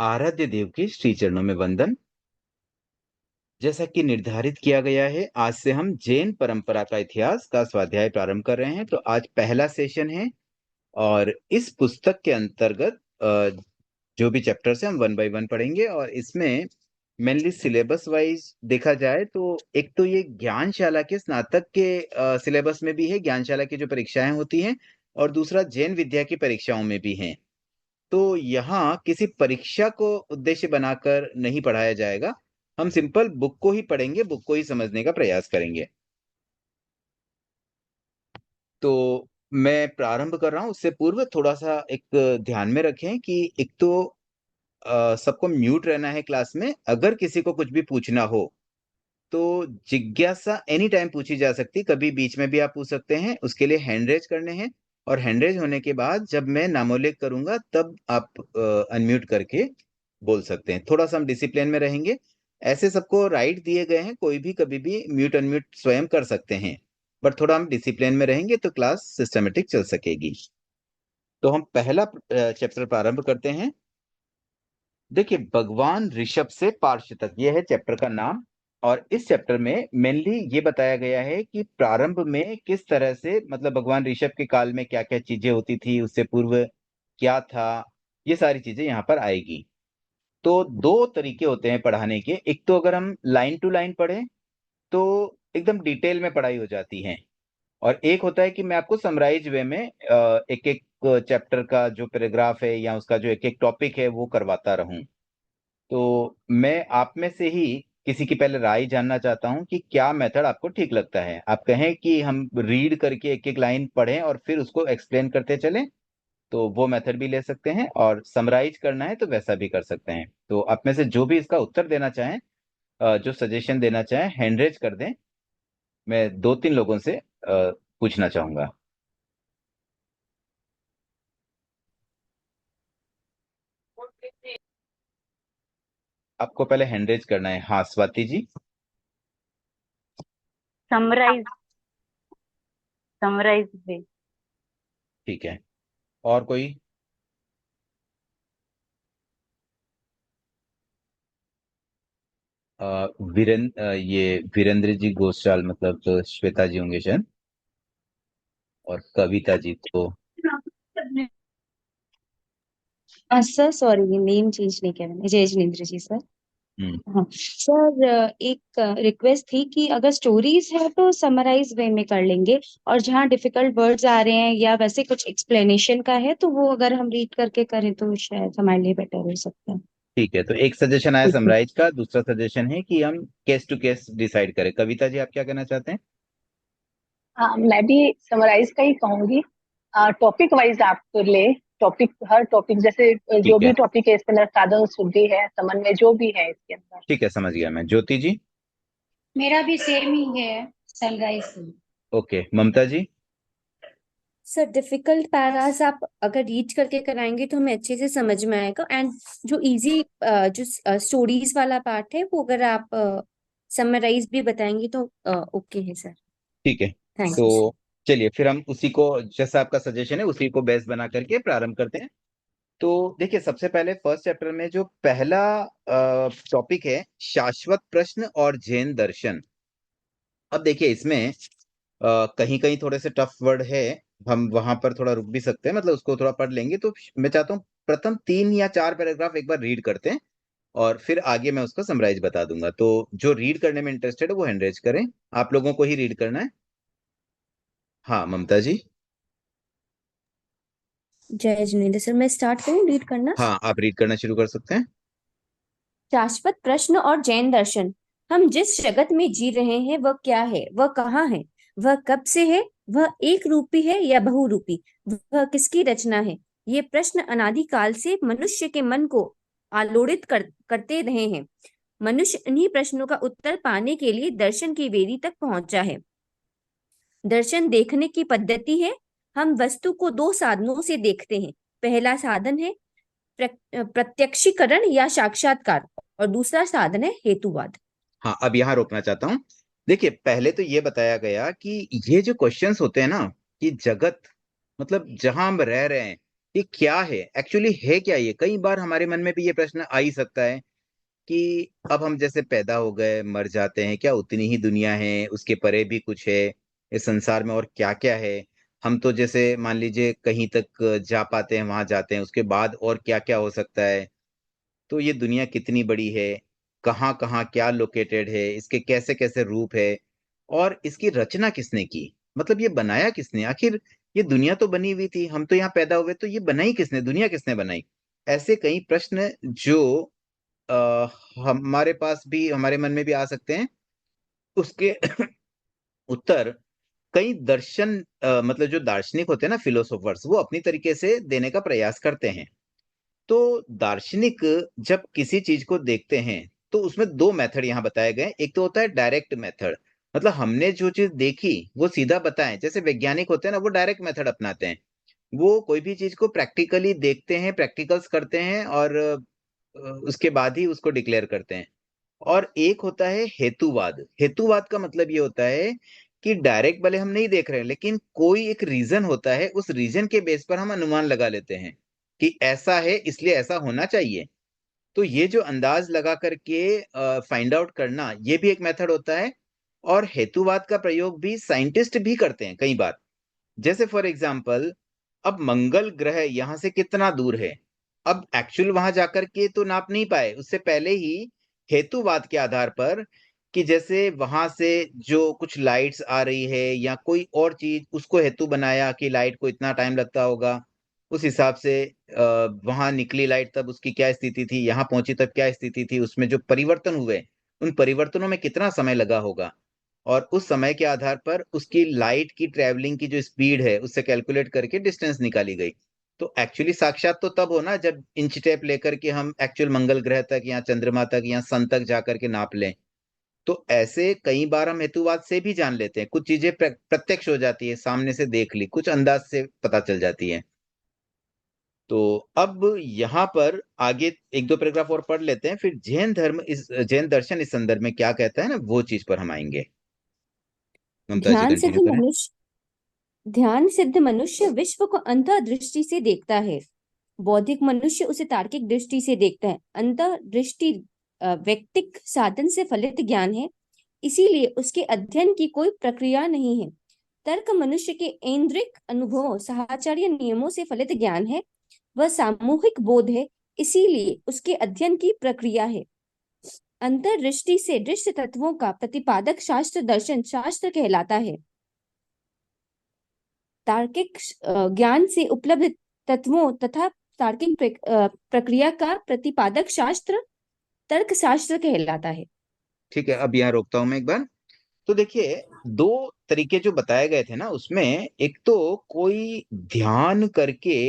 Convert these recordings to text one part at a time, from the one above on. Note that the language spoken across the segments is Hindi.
आराध्य देव के श्री चरणों में वंदन। जैसा कि निर्धारित किया गया है, आज से हम जैन परंपरा का इतिहास का स्वाध्याय प्रारंभ कर रहे हैं। तो आज पहला सेशन है और इस पुस्तक के अंतर्गत जो भी चैप्टर्स हैं हम वन बाय वन पढ़ेंगे। और इसमें मेनली सिलेबस वाइज देखा जाए तो एक तो ये ज्ञानशाला के स्नातक के सिलेबस में भी है, ज्ञानशाला की जो परीक्षाएं होती हैं, और दूसरा जैन विद्या की परीक्षाओं में भी है। तो यहाँ किसी परीक्षा को उद्देश्य बनाकर नहीं पढ़ाया जाएगा, हम सिंपल बुक को ही पढ़ेंगे, बुक को ही समझने का प्रयास करेंगे। तो मैं प्रारंभ कर रहा हूँ, उससे पूर्व थोड़ा सा एक ध्यान में रखें कि एक तो सबको म्यूट रहना है क्लास में। अगर किसी को कुछ भी पूछना हो तो जिज्ञासा एनी टाइम पूछी जा सकती, कभी बीच में भी आप पूछ सकते हैं। उसके लिए हैंड रेज करने हैं, और हैंड रेज होने के बाद जब मैं नामोल्लेख करूंगा तब आप अनम्यूट करके बोल सकते हैं। थोड़ा सा हम डिसिप्लिन में रहेंगे। ऐसे सबको राइट दिए गए हैं, कोई भी कभी भी म्यूट अनम्यूट स्वयं कर सकते हैं, बट थोड़ा हम डिसिप्लिन में रहेंगे तो क्लास सिस्टमेटिक चल सकेगी। तो हम पहला चैप्टर प्रारंभ करते हैं। देखिए, भगवान ऋषभ से पार्श्व तक, ये है चैप्टर का नाम। और इस चैप्टर में मेनली ये बताया गया है कि प्रारंभ में किस तरह से, मतलब भगवान ऋषभ के काल में क्या क्या चीजें होती थी, उससे पूर्व क्या था, ये सारी चीजें यहाँ पर आएगी। तो दो तरीके होते हैं पढ़ाने के। एक तो अगर हम लाइन टू लाइन पढ़ें तो एकदम डिटेल में पढ़ाई हो जाती है, और एक होता है कि मैं आपको समराइज वे में एक एक चैप्टर का जो पैराग्राफ है या उसका जो एक एक टॉपिक है वो करवाता रहूं। तो मैं आप में से ही किसी की पहले राय जानना चाहता हूं कि क्या मेथड आपको ठीक लगता है। आप कहें कि हम रीड करके एक एक लाइन पढ़ें और फिर उसको एक्सप्लेन करते चलें, तो वो मेथड भी ले सकते हैं, और समराइज करना है तो वैसा भी कर सकते हैं। तो आप में से जो भी इसका उत्तर देना चाहें, जो सजेशन देना चाहें, हैंड रेज कर दें। मैं दो तीन लोगों से पूछना चाहूंगा। आपको पहले हैंड रेज करना है। हाँ, स्वाति जी। समराइज समराइज भी। ठीक है। और कोई? ये वीरेंद्र जी गोस्वाल, मतलब तो श्वेता जी होंगे शायद, और कविता जी तो। सर सॉरी, नेम चेंज नहीं किया मैंने। जय जिनेन्द्र जी सर। हम्म। हाँ सर, एक रिक्वेस्ट थी कि अगर स्टोरीज है तो समराइज वे में कर लेंगे, और जहाँ डिफिकल्ट वर्ड्स आ रहे हैं या वैसे कुछ एक्सप्लेनेशन का है तो वो अगर हम रीड करके करें तो शायद हमारे लिए बेटर हो सकता है। ठीक है, तो एक सजेशन आया ठीक है। समराइज का, दूसरा सजेशन है कि हम केस टू केस डिसाइड करें। कविता जी, आप क्या कहना चाहते हैं? हाँ, मैं भी समराइज का ही कहूंगी। टॉपिक वाइज आप ले। टॉपिक, हर टॉपिक जैसे जो ठीक है। भी टॉपिक है इसके अंदर साधन शुद्धि है, समन्वय जो भी है इसके अंदर। ठीक है, समझ गया मैं। ज्योति जी? मेरा भी सेम ही है, सनराइज ही। ओके। ममता जी? सर डिफिकल्ट पैरास आप अगर रीड करके कराएंगे तो हमें अच्छे से समझ में आएगा, एंड जो इजी जो स्टोरीज वाला पार्ट है वो अगर आप समराइज भी बताएंगे तो ओके है सर। ठीक है। थैंक तो यू। चलिए फिर हम उसी को, जैसा आपका सजेशन है उसी को बेस बना करके प्रारंभ करते हैं। तो देखिए, सबसे पहले फर्स्ट चैप्टर में जो पहला टॉपिक है, शाश्वत प्रश्न और जैन दर्शन। अब देखिए, इसमें कहीं कहीं थोड़े से टफ वर्ड है, हम वहां पर थोड़ा रुक भी सकते हैं, मतलब उसको थोड़ा पढ़ लेंगे। तो मैं चाहता हूँ प्रथम 3 या 4 पैराग्राफ एक बार रीड करते हैं, और फिर आगे मैं उसका समराइज बता दूंगा। तो जो रीड करने में इंटरेस्टेड है वो हैंड रेज करें। आप लोगों को ही रीड करना है। हाँ, ममता जी। जय जिनेन्द्र सर, मैं स्टार्ट करूँ रीड करना? हाँ, आप रीड करना शुरू कर सकते हैं। शाश्वत प्रश्न और जैन दर्शन। हम जिस जगत में जी रहे हैं वह क्या है, वह कहाँ है, वह कब से है, वह एक रूपी है या बहुरूपी, वह किसकी रचना है? ये प्रश्न अनादिकाल से मनुष्य के मन को आलोड़ित करते रहे हैं। मनुष्य इन्हीं प्रश्नों का उत्तर पाने के लिए दर्शन की वेदी तक पहुंचा है। दर्शन देखने की पद्धति है। हम वस्तु को दो साधनों से देखते हैं। पहला साधन है प्रत्यक्षीकरण या साक्षात्कार, और दूसरा साधन है हेतुवाद। हाँ, अब यहाँ रोकना चाहता हूँ। देखिए, पहले तो ये बताया गया कि ये जो क्वेश्चंस होते हैं ना, कि जगत मतलब जहां हम रह रहे हैं, ये क्या है, एक्चुअली है क्या ये? कई बार हमारे मन में भी ये प्रश्न आ ही सकता है कि अब हम जैसे पैदा हो गए मर जाते हैं, क्या उतनी ही दुनिया है, उसके परे भी कुछ है इस संसार में, और क्या क्या है? हम तो जैसे मान लीजिए कहीं तक जा पाते हैं, वहां जाते हैं, उसके बाद और क्या क्या हो सकता है? तो ये दुनिया कितनी बड़ी है, कहाँ कहाँ क्या लोकेटेड है, इसके कैसे कैसे रूप है, और इसकी रचना किसने की, मतलब ये बनाया किसने आखिर? ये दुनिया तो बनी हुई थी, हम तो यहाँ पैदा हुए, तो ये बनाई किसने, दुनिया किसने बनाई? ऐसे कई प्रश्न जो आ, हमारे पास भी, हमारे मन में भी आ सकते हैं। उसके उत्तर कई दर्शन, मतलब जो दार्शनिक होते हैं ना, फिलोसोफर्स, वो अपनी तरीके से देने का प्रयास करते हैं। तो दार्शनिक जब किसी चीज को देखते हैं तो उसमें दो मेथड यहाँ बताए गए। एक तो होता है डायरेक्ट मेथड, मतलब हमने जो चीज देखी वो सीधा बताएं। जैसे वैज्ञानिक होते हैं ना, वो डायरेक्ट मेथड अपनाते हैं, वो कोई भी चीज को प्रैक्टिकली देखते हैं, प्रैक्टिकल्स करते हैं, और उसके बाद ही उसको डिक्लेयर करते हैं। और एक होता है हेतुवाद। हेतुवाद का मतलब ये होता है कि डायरेक्ट भले हम नहीं देख रहे हैं, लेकिन कोई एक रीजन होता है, उस रीजन के बेस पर हम अनुमान लगा लेते हैं कि ऐसा है इसलिए ऐसा होना चाहिए। तो ये जो अंदाज लगा करके फाइंड आउट करना, ये भी एक मेथड होता है। और हेतुवाद का प्रयोग भी साइंटिस्ट भी करते हैं कई बार। जैसे फॉर एग्जाम्पल, अब मंगल ग्रह यहाँ से कितना दूर है, अब एक्चुअल वहां जाकर के तो नाप नहीं पाए, उससे पहले ही हेतुवाद के आधार पर, कि जैसे वहां से जो कुछ लाइट्स आ रही है या कोई और चीज, उसको हेतु बनाया कि लाइट को इतना टाइम लगता होगा, उस हिसाब से वहां निकली लाइट तब उसकी क्या स्थिति थी, यहाँ पहुंची तब क्या स्थिति थी, उसमें जो परिवर्तन हुए उन परिवर्तनों में कितना समय लगा होगा, और उस समय के आधार पर उसकी लाइट की ट्रेवलिंग की जो स्पीड है उससे कैलकुलेट करके डिस्टेंस निकाली गई। तो एक्चुअली साक्षात तो तब होना जब इंच टेप लेकर के हम एक्चुअल मंगल ग्रह तक या चंद्रमा तक या सन तक जाकर के नाप लें। तो ऐसे कई बार हम हेतुवाद से भी जान लेते हैं, कुछ चीजें प्रत्यक्ष हो जाती है, सामने से देख ली, कुछ अंदाज से पता चल जाती है। तो अब यहाँ पर आगे एक दो पैराग्राफ और पढ़ लेते हैं, फिर जैन दर्शन इस संदर्भ में क्या कहता है ना, वो चीज पर हम आएंगे। ममता जी ध्यान सिद्ध कंटिन्यू करें। मनुष्य ध्यान सिद्ध मनुष्य विश्व को अंतर्दृष्टि से देखता है। बौद्धिक मनुष्य उसे तार्किक दृष्टि से देखता है। अंतर्दृष्टि व्यक्तिक साधन से फलित ज्ञान है, इसीलिए उसके अध्ययन की कोई प्रक्रिया नहीं है। तर्क मनुष्य के ऐन्द्रिक अनुभवों, साहचर्य नियमों से फलित ज्ञान है, वह सामूहिक बोध है, इसीलिए उसके अध्ययन की प्रक्रिया है। अंतर्दृष्टि से दृश्य तत्वों का प्रतिपादक शास्त्र दर्शन शास्त्र कहलाता है। तार्किक ज्ञान से उपलब्ध तत्वों तथा तार्किक प्रक्रिया का प्रतिपादक शास्त्र तर्क शास्त्र कहलाता है। ठीक है, अब यहाँ रोकता हूं मैं एक बार। तो देखिए, दो तरीके जो बताए गए थे ना, उसमें एक तो कोई ध्यान करके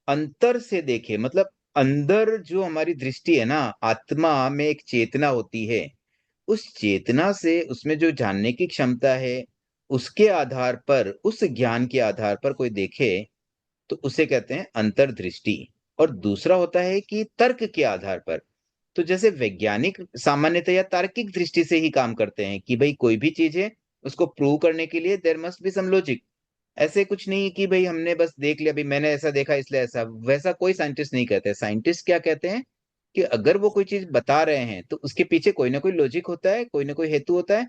अंतर से देखे, मतलब अंदर जो हमारी दृष्टि है ना, आत्मा में एक चेतना होती है, उस चेतना से उसमें जो जानने की क्षमता है, उसके आधार पर, उस ज्ञान के आधार पर कोई देखे, तो उसे कहते हैं अंतर्दृष्टि। और दूसरा होता है कि तर्क के आधार पर। तो जैसे वैज्ञानिक सामान्यतः या तार्किक दृष्टि से ही काम करते हैं कि भाई कोई भी चीज है, उसको प्रूव करने के लिए there must be some logic. ऐसे कुछ नहीं कि भाई हमने बस देख लिया, भाई मैंने ऐसा देखा इसलिए ऐसा, वैसा कोई साइंटिस्ट नहीं कहते। साइंटिस्ट क्या कहते हैं कि अगर वो कोई चीज बता रहे हैं तो उसके पीछे कोई ना कोई लॉजिक होता है, कोई ना कोई हेतु होता है।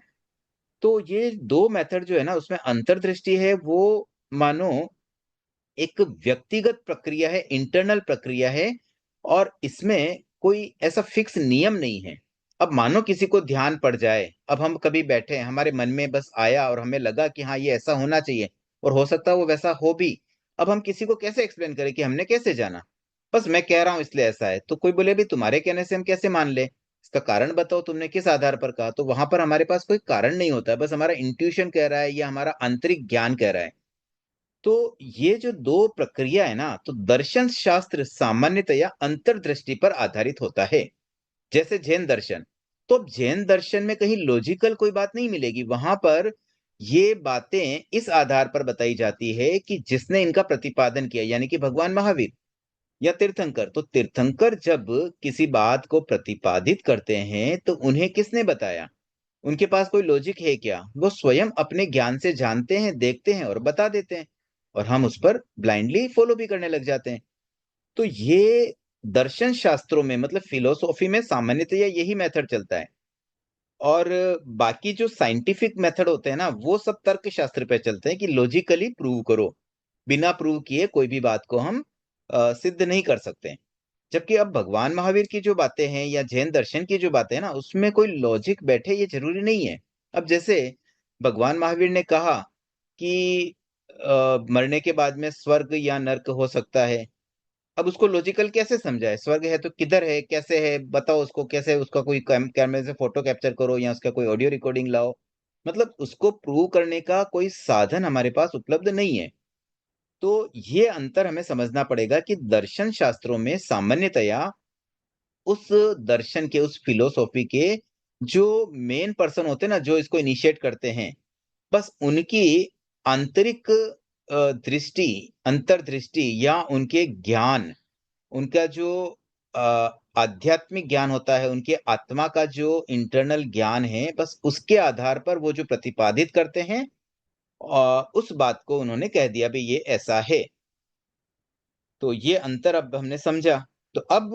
तो ये दो मेथड जो है ना, उसमें अंतर्दृष्टि है, वो मानो एक व्यक्तिगत प्रक्रिया है, इंटरनल प्रक्रिया है, और इसमें कोई ऐसा फिक्स नियम नहीं है। अब मानो किसी को ध्यान पड़ जाए, अब हम कभी बैठे हैं, हमारे मन में बस आया और हमें लगा कि हाँ ये ऐसा होना चाहिए, और हो सकता है वो वैसा हो भी। अब हम किसी को कैसे एक्सप्लेन करें कि हमने कैसे जाना? बस मैं कह रहा हूं इसलिए ऐसा है, तो कोई बोले भी तुम्हारे कहने से हम कैसे मान ले, इसका कारण बताओ, तुमने किस आधार पर कहा? तो वहां पर हमारे पास कोई कारण नहीं होता है, बस हमारा इंट्यूशन कह रहा है या हमारा आंतरिक ज्ञान कह रहा है। तो ये जो दो प्रक्रिया है ना, तो दर्शन शास्त्र सामान्यतया अंतर्दृष्टि पर आधारित होता है। जैसे जैन दर्शन, तो अब जैन दर्शन में कहीं लॉजिकल कोई बात नहीं मिलेगी, वहां पर ये बातें इस आधार पर बताई जाती है कि जिसने इनका प्रतिपादन किया, यानी कि भगवान महावीर या तीर्थंकर। तो तीर्थंकर जब किसी बात को प्रतिपादित करते हैं तो उन्हें किसने बताया? उनके पास कोई लॉजिक है क्या? वो स्वयं अपने ज्ञान से जानते हैं, देखते हैं और बता देते हैं, और हम उस पर ब्लाइंडली फॉलो भी करने लग जाते हैं। तो ये दर्शन शास्त्रों में मतलब फिलोसॉफी में सामान्यतया यही मेथड चलता है। और बाकी जो साइंटिफिक मेथड होते हैं ना, वो सब तर्क शास्त्र पे चलते हैं कि लॉजिकली प्रूव करो, बिना प्रूव किए कोई भी बात को हम सिद्ध नहीं कर सकते। जबकि अब भगवान महावीर की जो बातें हैं या जैन दर्शन की जो बातें हैं ना, उसमें कोई लॉजिक बैठे ये जरूरी नहीं है। अब जैसे भगवान महावीर ने कहा कि मरने के बाद में स्वर्ग या नर्क हो सकता है। अब उसको लॉजिकल कैसे समझाए? स्वर्ग है तो किधर है, कैसे है, बताओ उसको कैसे, उसका कोई कैमरे से फोटो कैप्चर करो या उसका कोई ऑडियो रिकॉर्डिंग लाओ। मतलब उसको प्रूव करने का कोई साधन हमारे पास उपलब्ध नहीं है। तो ये अंतर हमें समझना पड़ेगा कि दर्शन शास्त्रों में सामान्यतया उस दर्शन के, उस फिलोसॉफी के जो मेन पर्सन होते हैं ना, जो इसको इनिशिएट करते हैं, बस उनकी आंतरिक दृष्टि, अंतर्दृष्टि या उनके ज्ञान, उनका जो अ, आध्यात्मिक ज्ञान होता है, उनके आत्मा का जो इंटरनल ज्ञान है, बस उसके आधार पर वो जो प्रतिपादित करते हैं, उस बात को उन्होंने कह दिया भाई ये ऐसा है। तो ये अंतर अब हमने समझा। तो अब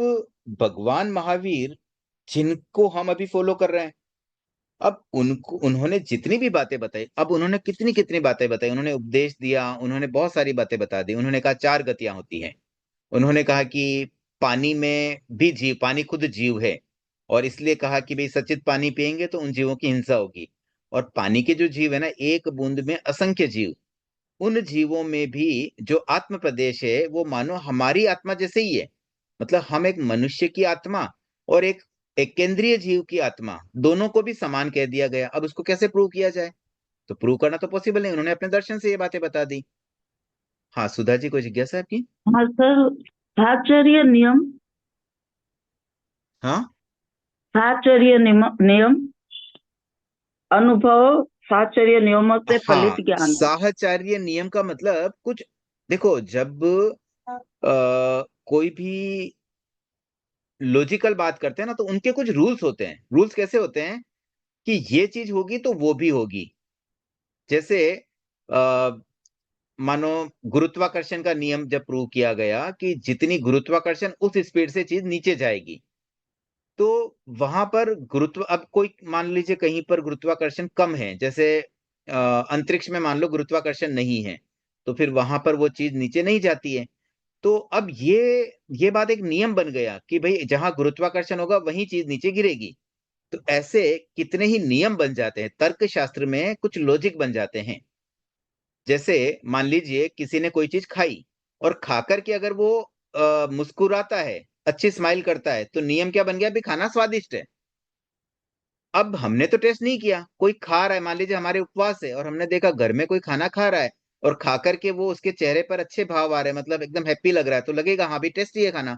भगवान महावीर जिनको हम अभी फॉलो कर रहे हैं, अब उनको, उन्होंने जितनी भी बातें बताई, अब उन्होंने कितनी कितनी बातें बताई, उन्होंने उपदेश दिया, उन्होंने बहुत सारी बातें बता दी। उन्होंने कहा 4 गतियां होती हैं। उन्होंने कहा कि पानी में भी जीव, पानी खुद जीव है, और इसलिए कहा कि भाई सचित पानी पिएंगे तो उन जीवों की हिंसा होगी। और पानी के जो जीव है ना, एक बूंद में असंख्य जीव, उन जीवों में भी जो आत्म प्रदेश है वो मानो हमारी आत्मा जैसे ही है। मतलब हम एक मनुष्य की आत्मा और एक केंद्रीय जीव की आत्मा, दोनों को भी समान कह दिया गया। अब उसको कैसे प्रूव किया जाए? तो प्रूव करना तो पॉसिबल नहीं, उन्होंने अपने दर्शन से ये बातें बता दी। हाँ सुधा जी, कोई जिज्ञासा है आपकी? हाँ सर, साहचर्य नियम, हाँ साहचर्य नियम अनुभव, साहचर्य नियमों से हाँ, फलित ज्ञान। साहचर्य नियम का मतलब कुछ, देखो जब कोई भी लॉजिकल बात करते हैं ना, तो उनके कुछ रूल्स होते हैं। रूल्स कैसे होते हैं कि ये चीज होगी तो वो भी होगी। जैसे आ, मानो गुरुत्वाकर्षण का नियम जब प्रूव किया गया कि जितनी गुरुत्वाकर्षण उस स्पीड से चीज नीचे जाएगी, तो वहां पर गुरुत्व, अब कोई मान लीजिए कहीं पर गुरुत्वाकर्षण कम है, जैसे अंतरिक्ष में मान लो गुरुत्वाकर्षण नहीं है, तो फिर वहां पर वो चीज नीचे नहीं जाती है। तो अब ये बात एक नियम बन गया कि भाई जहां गुरुत्वाकर्षण होगा वहीं चीज नीचे गिरेगी। तो ऐसे कितने ही नियम बन जाते हैं, तर्क शास्त्र में कुछ लॉजिक बन जाते हैं। जैसे मान लीजिए किसी ने कोई चीज खाई, और खाकर के अगर वो मुस्कुराता है, अच्छी स्माइल करता है, तो नियम क्या बन गया? भी खाना स्वादिष्ट है। अब हमने तो टेस्ट नहीं किया, कोई खा रहा है, मान लीजिए हमारे उपवास है और हमने देखा घर में कोई खाना खा रहा है, और खा करके वो उसके चेहरे पर अच्छे भाव आ रहे हैं, मतलब एकदम हैप्पी लग रहा है, तो लगेगा हाँ भी टेस्टी है खाना।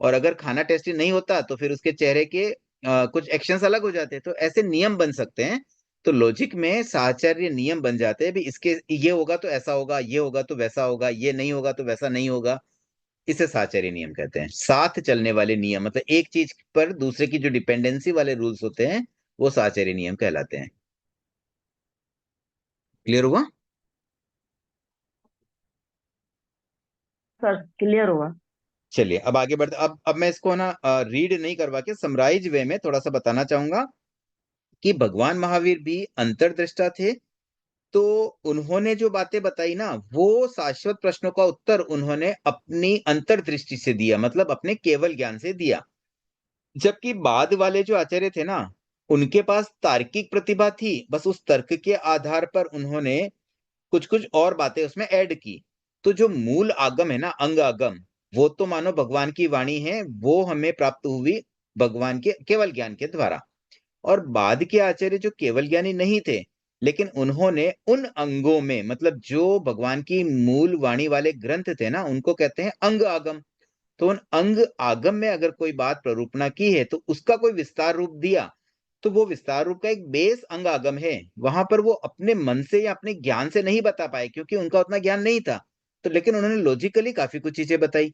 और अगर खाना टेस्टी नहीं होता तो फिर उसके चेहरे के कुछ एक्शंस अलग हो जाते हैं। तो ऐसे नियम बन सकते हैं। तो लॉजिक में साहचर्य नियम बन जाते हैं भी, इसके ये होगा तो ऐसा होगा, ये होगा तो वैसा होगा, ये नहीं होगा तो वैसा नहीं होगा। इसे साहचर्य नियम कहते हैं। साथ चलने वाले नियम, मतलब एक चीज पर दूसरे की जो डिपेंडेंसी वाले रूल्स होते हैं, वो साहचर्य नियम कहलाते हैं। क्लियर हुआ? सर क्लियर हुआ। चलिए अब आगे बढ़ते। अब मैं इसको ना रीड नहीं करवा के समराइज वे में थोड़ा सा बताना चाहूंगा कि भगवान महावीर भी अंतर्दृष्टा थे। तो उन्होंने जो बातें बताई ना, वो शाश्वत प्रश्नों का उत्तर उन्होंने अपनी अंतर्दृष्टि से दिया, मतलब अपने केवल ज्ञान से दिया। जबकि बाद वाले जो आचार्य थे ना, उनके पास तार्किक प्रतिभा थी, बस उस तर्क के आधार पर उन्होंने कुछ कुछ और बातें उसमें ऐड की। तो जो मूल आगम है ना, अंग आगम, वो तो मानो भगवान की वाणी है, वो हमें प्राप्त हुई भगवान के केवल ज्ञान के द्वारा। और बाद के आचार्य जो केवल ज्ञानी नहीं थे, लेकिन उन्होंने उन अंगों में, मतलब जो भगवान की मूल वाणी वाले ग्रंथ थे ना, उनको कहते हैं अंग आगम। तो उन अंग आगम में अगर कोई बात प्ररूपणा की है तो उसका कोई विस्तार रूप दिया, तो वो विस्तार रूप का एक बेस अंग आगम है। वहां पर वो अपने मन से या अपने ज्ञान से नहीं बता पाए, क्योंकि उनका उतना ज्ञान नहीं था। तो लेकिन उन्होंने लॉजिकली काफी कुछ चीजें बताई।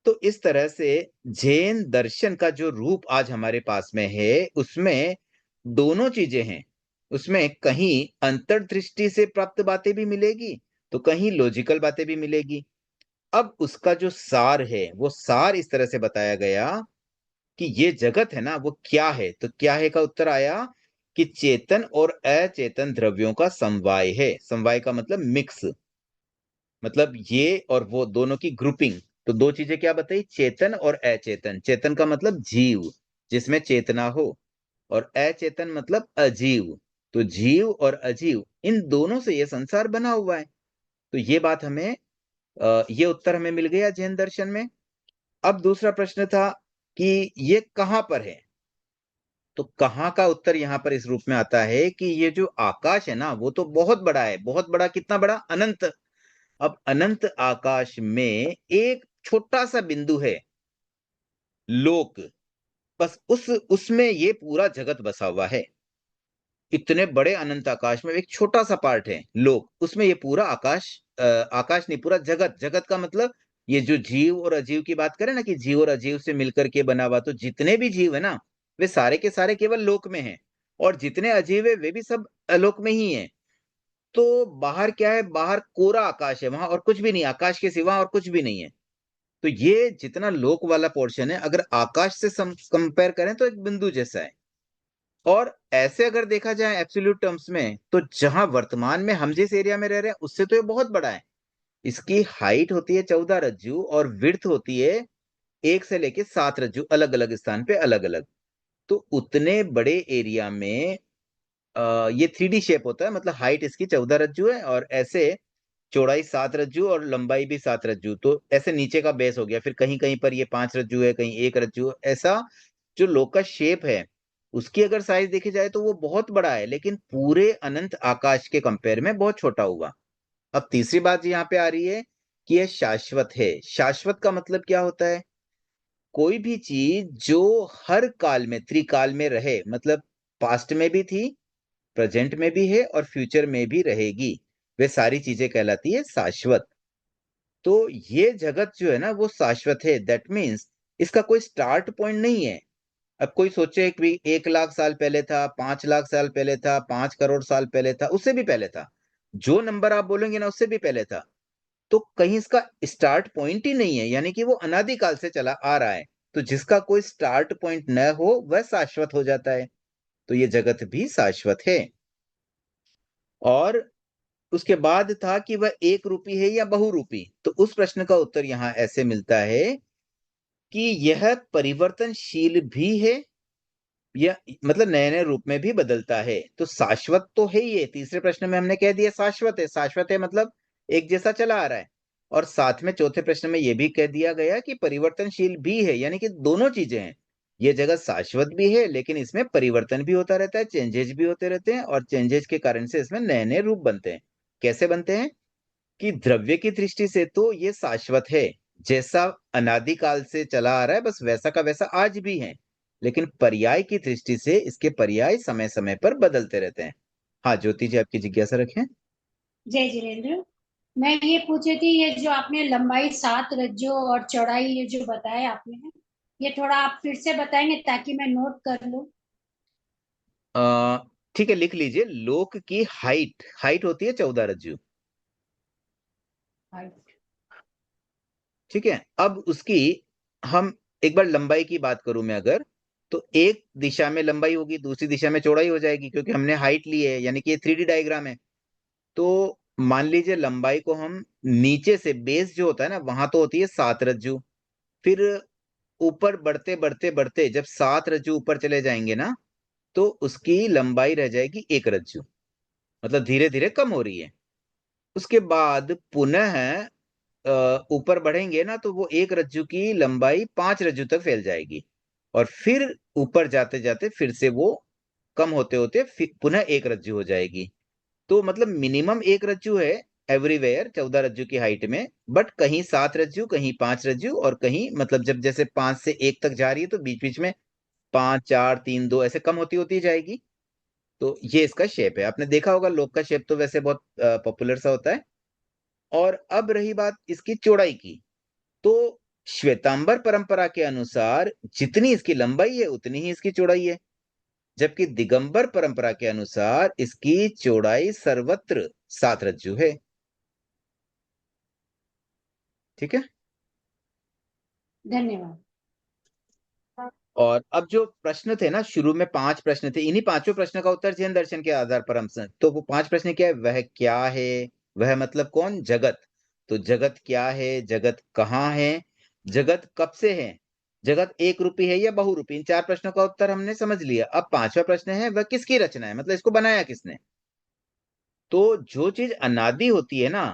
तो इस तरह से जैन दर्शन का जो रूप आज हमारे पास में है, उसमें दोनों चीजें हैं। उसमें कहीं अंतर्दृष्टि से प्राप्त बातें भी मिलेगी, तो कहीं लॉजिकल बातें भी मिलेगी। अब उसका जो सार है वो सार इस तरह से बताया गया कि ये जगत है ना वो क्या है, तो क्या है का उत्तर आया कि चेतन और अचेतन द्रव्यों का समवाय है। समवाय का मतलब मिक्स, मतलब ये और वो दोनों की ग्रुपिंग। तो दो चीजें क्या बताई, चेतन और अचेतन। चेतन का मतलब जीव जिसमें चेतना हो, और अचेतन मतलब अजीव। तो जीव और अजीव इन दोनों से ये संसार बना हुआ है। तो ये बात हमें ये उत्तर हमें मिल गया जैन दर्शन में। अब दूसरा प्रश्न था कि ये कहां पर है। तो कहां का उत्तर यहां पर इस रूप में आता है कि ये जो आकाश है ना वो तो बहुत बड़ा है। बहुत बड़ा, कितना बड़ा, अनंत। अब अनंत आकाश में एक छोटा सा बिंदु है, लोक। बस उसमें ये पूरा जगत बसा हुआ है। इतने बड़े अनंत आकाश में एक छोटा सा पार्ट है लोक, उसमें ये पूरा आकाश, आकाश नहीं, पूरा जगत। जगत का मतलब ये जो जीव और अजीव की बात करें ना कि जीव और अजीव से मिलकर के बना हुआ, तो जितने भी जीव है ना वे सारे के सारे केवल लोक में हैं, और जितने अजीव है वे भी सब अलोक में ही हैं। तो बाहर क्या है, बाहर कोरा आकाश है, वहां और कुछ भी नहीं, आकाश के सिवा और कुछ भी नहीं है। तो ये जितना लोक वाला पोर्शन है अगर आकाश से कंपेयर करें तो एक बिंदु जैसा है। और ऐसे अगर देखा जाए एब्सोल्यूट टर्म्स में, तो जहां वर्तमान में हम जिस एरिया में रह रहे हैं उससे तो ये बहुत बड़ा है। इसकी हाइट होती है 14 रज्जू, और विड्थ होती है 1 से लेके 7 रज्जू, अलग अलग स्थान पे अलग अलग। तो उतने बड़े एरिया में ये 3D शेप होता है, मतलब हाइट इसकी 14 रज्जू है, और ऐसे चौड़ाई 7 रज्जू और लंबाई भी 7 रज्जू। तो ऐसे नीचे का बेस हो गया, फिर कहीं कहीं पर ये 5 रज्जू है, कहीं 1 रज्जू, ऐसा जो लोक का शेप है उसकी अगर साइज देखी जाए तो वो बहुत बड़ा है, लेकिन पूरे अनंत आकाश के कंपेयर में बहुत छोटा हुआ। अब तीसरी बात यहाँ पे आ रही है कि यह शाश्वत है। शाश्वत का मतलब क्या होता है, कोई भी चीज जो हर काल में, त्रिकाल में रहे, मतलब पास्ट में भी थी, प्रेजेंट में भी है और फ्यूचर में भी रहेगी, वे सारी चीजें कहलाती है शाश्वत। तो ये जगत जो है ना वो शाश्वत है। दैट मीन्स इसका कोई स्टार्ट पॉइंट नहीं है। अब कोई सोचे कि 1 लाख साल पहले था, 5 लाख साल पहले था, 5 करोड़ साल पहले था, उससे भी पहले था, जो नंबर आप बोलेंगे ना उससे भी पहले था। तो कहीं इसका स्टार्ट पॉइंट ही नहीं है, यानी कि वो अनादिकाल से चला आ रहा है। तो जिसका कोई स्टार्ट पॉइंट न हो वह शाश्वत हो जाता है। तो ये जगत भी शाश्वत है। और उसके बाद था कि वह एक रूपी है या बहुरूपी। तो उस प्रश्न का उत्तर यहां ऐसे मिलता है कि यह परिवर्तनशील भी है, या मतलब नए नए रूप में भी बदलता है। तो शाश्वत तो है ही है, तीसरे प्रश्न में हमने कह दिया शाश्वत है। शाश्वत है मतलब एक जैसा चला आ रहा है। और साथ में चौथे प्रश्न में यह भी कह दिया गया कि परिवर्तनशील भी है, यानी कि दोनों चीजें हैं। ये जगत शाश्वत भी है लेकिन इसमें परिवर्तन भी होता रहता है, चेंजेस भी होते रहते हैं, और चेंजेस के कारण से इसमें नए नए रूप बनते हैं। कैसे बनते हैं कि द्रव्य की दृष्टि से तो ये शाश्वत है, जैसा अनादिकाल से चला आ रहा है बस वैसा का वैसा आज भी है। लेकिन पर्याय की दृष्टि से इसके पर्याय समय समय पर बदलते रहते हैं। हाँ ज्योति जी, आपकी जिज्ञासा रखें। जय जिनेन्द्र। मैं ये पूछ रही थी, ये जो आपने लंबाई 7 रज्जू और चौड़ाई ये जो बताया आपने, ये थोड़ा आप फिर से बताएंगे ताकि मैं नोट कर लूं। अ, ठीक है, लिख लीजिए। लोक की हाइट, हाइट होती है 14 रज्जू। ठीक है, अब उसकी हम एक बार लंबाई की बात करूं मैं अगर, तो एक दिशा में लंबाई होगी, दूसरी दिशा में चौड़ाई हो जाएगी, क्योंकि हमने हाइट ली है, यानी कि ये 3D डायग्राम है। तो मान लीजिए लंबाई को हम नीचे से, बेस जो होता है ना वहां तो होती है 7 रज्जू, फिर ऊपर बढ़ते बढ़ते बढ़ते जब 7 रज्जू ऊपर चले जाएंगे ना तो उसकी लंबाई रह जाएगी 1 रज्जू, मतलब धीरे धीरे कम हो रही है। उसके बाद पुनः ऊपर बढ़ेंगे ना तो वो 1 रज्जू की लंबाई 5 रज्जू तक फैल जाएगी, और फिर ऊपर जाते जाते फिर से वो कम होते होते पुनः 1 रज्जू हो जाएगी। तो मतलब मिनिमम 1 रज्जू है एवरीवेयर 14 रज्जू की हाइट में, बट कहीं 7 रज्जू, कहीं 5 रज्जू, और कहीं मतलब जब जैसे 5 से 1 तक जा रही है तो बीच बीच में 5, 4, 3, 2 ऐसे कम होती होती जाएगी। तो ये इसका शेप है। आपने देखा होगा लोक का शेप तो वैसे बहुत पॉपुलर सा होता है। और अब रही बात इसकी चौड़ाई की, तो श्वेतांबर परंपरा के अनुसार जितनी इसकी लंबाई है उतनी ही इसकी चौड़ाई है, जबकि दिगंबर परंपरा के अनुसार इसकी चौड़ाई सर्वत्र 7 रज्जू है। ठीक है। धन्यवाद। और अब जो प्रश्न थे ना, शुरू में 5 प्रश्न थे, इन्हीं 5 प्रश्न का उत्तर जैन दर्शन के आधार पर हम तो वो 5 प्रश्न क्या है? वह क्या है, वह मतलब कौन? जगत। तो जगत क्या है, जगत कहाँ है, जगत कब से है, जगत एक रूपी है या बहुरूपी। इन 4 प्रश्नों का उत्तर हमने समझ लिया। अब 5वां प्रश्न है, वह किसकी रचना है, मतलब इसको बनाया किसने। तो जो चीज अनादि होती है ना,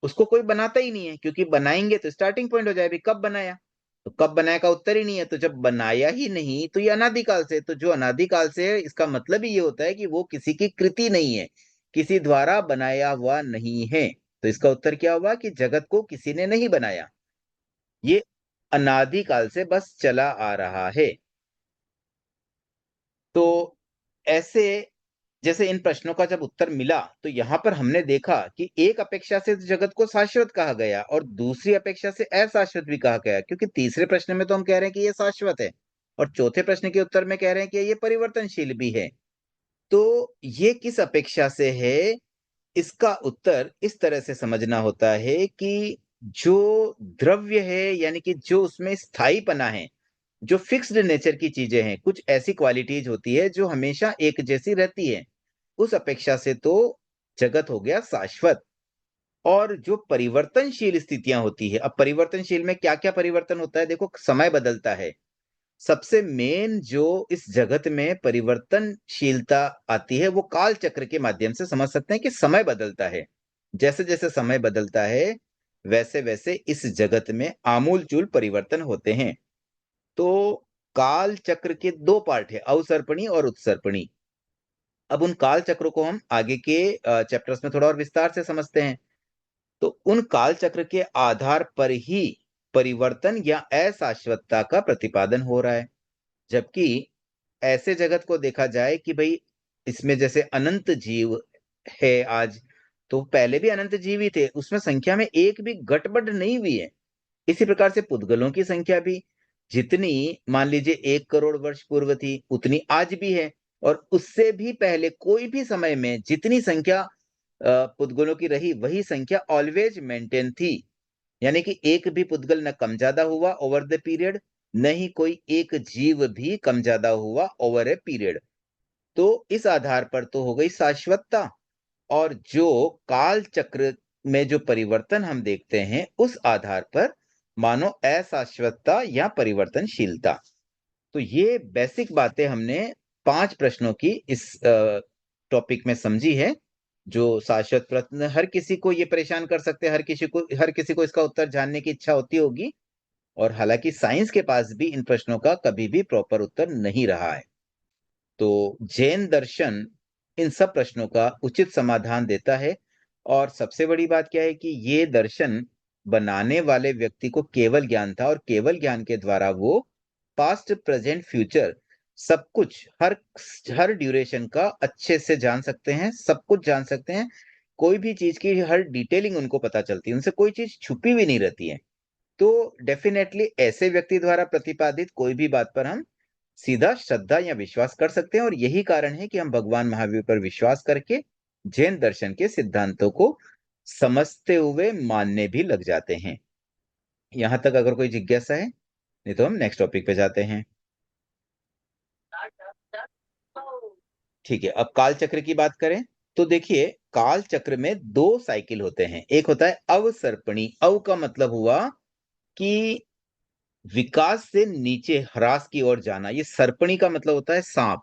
उसको कोई बनाता ही नहीं है, क्योंकि बनाएंगे तो स्टार्टिंग पॉइंट हो जाए, भी कब बनाया। तो कब बनाया का उत्तर ही नहीं है, तो जब बनाया ही नहीं तो ये अनादिकाल से। तो जो अनादिकाल से है, इसका मतलब ही ये होता है कि वो किसी की कृति नहीं है, किसी द्वारा बनाया हुआ नहीं है। तो इसका उत्तर क्या हुआ कि जगत को किसी ने नहीं बनाया, ये अनादिकाल से बस चला आ रहा है। तो ऐसे जैसे इन प्रश्नों का जब उत्तर मिला, तो यहां पर हमने देखा कि एक अपेक्षा से जगत को शाश्वत कहा गया और दूसरी अपेक्षा से अशाश्वत भी कहा गया, क्योंकि तीसरे प्रश्न में तो हम कह रहे हैं कि ये शाश्वत है, और चौथे प्रश्न के उत्तर में कह रहे हैं कि ये परिवर्तनशील भी है। तो ये किस अपेक्षा से है, इसका उत्तर इस तरह से समझना होता है कि जो द्रव्य है, यानी कि जो उसमें स्थायीपना है, जो फिक्स्ड नेचर की चीजें हैं, कुछ ऐसी क्वालिटीज होती है जो हमेशा एक जैसी रहती है, उस अपेक्षा से तो जगत हो गया शाश्वत। और जो परिवर्तनशील स्थितियां होती है, अब परिवर्तनशील में क्या क्या परिवर्तन होता है, देखो समय बदलता है। सबसे मेन जो इस जगत में परिवर्तनशीलता आती है, वो काल चक्र के माध्यम से समझ सकते हैं कि समय बदलता है। जैसे जैसे समय बदलता है, वैसे वैसे इस जगत में आमूलचूल परिवर्तन होते हैं। तो काल चक्र के 2 पार्ट है, अवसर्पणी और उत्सर्पणी। अब उन काल चक्रों को हम आगे के चैप्टर्स में थोड़ा और विस्तार से समझते हैं। तो उन काल चक्र के आधार पर ही परिवर्तन या अशाश्वतता का प्रतिपादन हो रहा है। जबकि ऐसे जगत को देखा जाए कि भाई इसमें जैसे अनंत जीव है आज, तो पहले भी अनंत जीव ही थे, उसमें संख्या में एक भी गड़बड़ नहीं हुई है। इसी प्रकार से पुद्गलों की संख्या भी जितनी मान लीजिए 1 करोड़ वर्ष पूर्व थी, उतनी आज भी है। और उससे भी पहले कोई भी समय में जितनी संख्या पुद्गलों की रही, वही संख्या ऑलवेज मेंटेन थी। यानी कि एक भी पुद्गल न कम ज्यादा हुआ ओवर द पीरियड, न ही कोई एक जीव भी कम ज्यादा हुआ ओवर ए पीरियड। तो इस आधार पर तो हो गई शाश्वतता। और जो काल चक्र में जो परिवर्तन हम देखते हैं, उस आधार पर मानो अशाश्वतता या परिवर्तनशीलता। तो ये बेसिक बातें हमने 5 प्रश्नों की इस टॉपिक में समझी है। जो शाश्वत प्रश्न हर किसी को ये परेशान कर सकते हैं, हर किसी को इसका उत्तर जानने की इच्छा होती होगी। और हालांकि साइंस के पास भी इन प्रश्नों का कभी भी प्रॉपर उत्तर नहीं रहा है। तो जैन दर्शन इन सब प्रश्नों का उचित समाधान देता है। और सबसे बड़ी बात क्या है कि ये दर्शन बनाने वाले व्यक्ति को केवल ज्ञान था, और केवल ज्ञान के द्वारा वो पास्ट प्रेजेंट फ्यूचर सब कुछ हर हर ड्यूरेशन का अच्छे से जान सकते हैं, सब कुछ जान सकते हैं। कोई भी चीज की हर डिटेलिंग उनको पता चलती है, उनसे कोई चीज छुपी हुई नहीं रहती है। तो डेफिनेटली ऐसे व्यक्ति द्वारा प्रतिपादित कोई भी बात पर हम सीधा श्रद्धा या विश्वास कर सकते हैं। और यही कारण है कि हम भगवान महावीर पर विश्वास करके जैन दर्शन के सिद्धांतों को समझते हुए मानने भी लग जाते हैं। यहां तक अगर कोई जिज्ञासा है, नहीं तो हम नेक्स्ट टॉपिक पे जाते हैं। ठीक है, अब काल चक्र की बात करें तो देखिए, काल चक्र में 2 साइकिल होते हैं। एक होता है अवसर्पणी, अव का मतलब हुआ कि विकास से नीचे ह्रास की ओर जाना। ये सर्पणी का मतलब होता है सांप।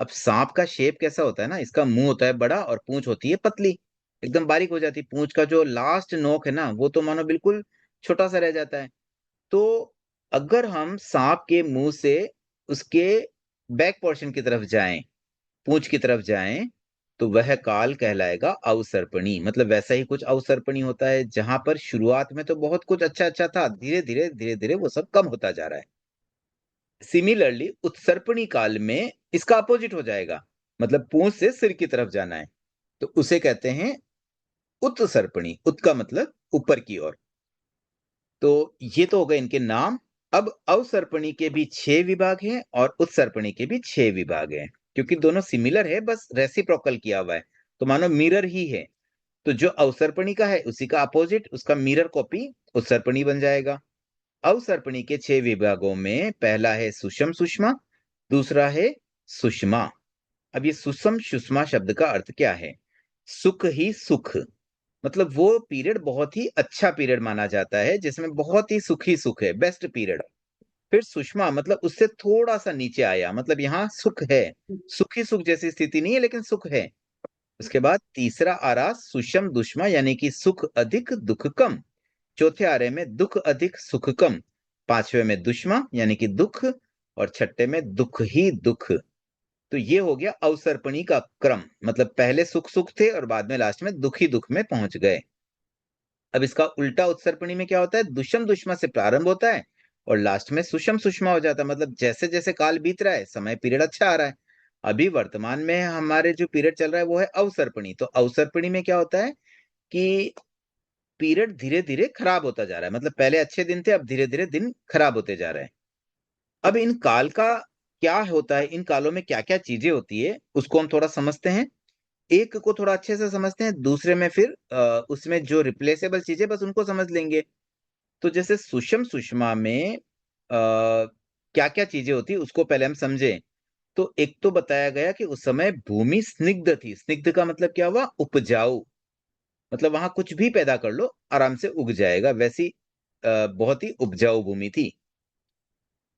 अब सांप का शेप कैसा होता है ना, इसका मुंह होता है बड़ा और पूंछ होती है पतली, एकदम बारीक हो जाती है। पूंछ का जो लास्ट नोक है ना, वो तो मानो बिल्कुल छोटा सा रह जाता है। तो अगर हम सांप के मुंह से उसके बैक पोर्शन की तरफ जाएं, पूंछ की तरफ जाएं, तो वह काल कहलाएगा अवसर्पणी। मतलब वैसा ही कुछ अवसर्पणी होता है, जहां पर शुरुआत में तो बहुत कुछ अच्छा अच्छा था, धीरे धीरे वो सब कम होता जा रहा है। सिमिलरली उत्सर्पणी काल में इसका अपोजिट हो जाएगा, मतलब पूंछ से सिर की तरफ जाना है, तो उसे कहते हैं उत्सर्पणी। उत का मतलब ऊपर की ओर। तो ये तो हो गए इनके नाम। अब अवसर्पणी के भी 6 विभाग हैं और उत्सर्पणी के भी 6 विभाग हैं, क्योंकि दोनों सिमिलर है, बस रेसिप्रोकल किया हुआ है, तो मानो मिरर ही है। तो जो अवसर्पणिका है उसी का अपोजिट, उसका मिरर कॉपी उत्सर्पणी बन जाएगा। अवसर्पणी के 6 विभागों में पहला है सुषम सुषमा, दूसरा है सुषमा। अब ये सुषम सुषमा शब्द का अर्थ क्या है? सुख ही सुख, मतलब वो पीरियड बहुत ही अच्छा पीरियड माना जाता है जिसमें बहुत ही सुखी सुख है, बेस्ट पीरियड। फिर सुषमा मतलब उससे थोड़ा सा नीचे आया, मतलब यहाँ सुख है, सुखी सुख जैसी स्थिति नहीं है लेकिन सुख है। उसके बाद तीसरा आ रहा सुषम दुष्मा, यानी कि सुख अधिक दुख कम। चौथे आ रहे में दुख अधिक सुख कम। पांचवे में दुष्मा यानी कि दुख, और छठे में दुख ही दुख। तो ये हो गया अवसर्पणी का क्रम, मतलब पहले सुख सुख थे और बाद में लास्ट में दुख ही दुख में पहुंच गए। अब इसका उल्टा उत्सर्पणी में क्या होता है? दुष्म दुष्मा से प्रारंभ होता है और लास्ट में सुषम सुषमा हो जाता है। मतलब जैसे जैसे काल बीत रहा है, समय पीरियड अच्छा आ रहा है। अभी वर्तमान में हमारे जो पीरियड चल रहा है वो है अवसर्पणी। तो अवसर्पणी में क्या होता है कि पीरियड धीरे धीरे खराब होता जा रहा है, मतलब पहले अच्छे दिन थे, अब धीरे धीरे दिन खराब होते जा रहे हैं। अब इन काल का क्या होता है, इन कालों में क्या क्या चीजें होती है उसको हम थोड़ा समझते हैं। एक को थोड़ा अच्छे से समझते हैं, दूसरे में फिर उसमें जो रिप्लेसेबल चीजें बस उनको समझ लेंगे। तो जैसे सुषम सुषमा में क्या क्या चीजें होती है उसको पहले हम समझें। तो एक तो बताया गया कि उस समय भूमि स्निग्ध थी। स्निग्ध का मतलब क्या हुआ? उपजाऊ, मतलब वहां कुछ भी पैदा कर लो आराम से उग जाएगा, वैसी बहुत ही उपजाऊ भूमि थी।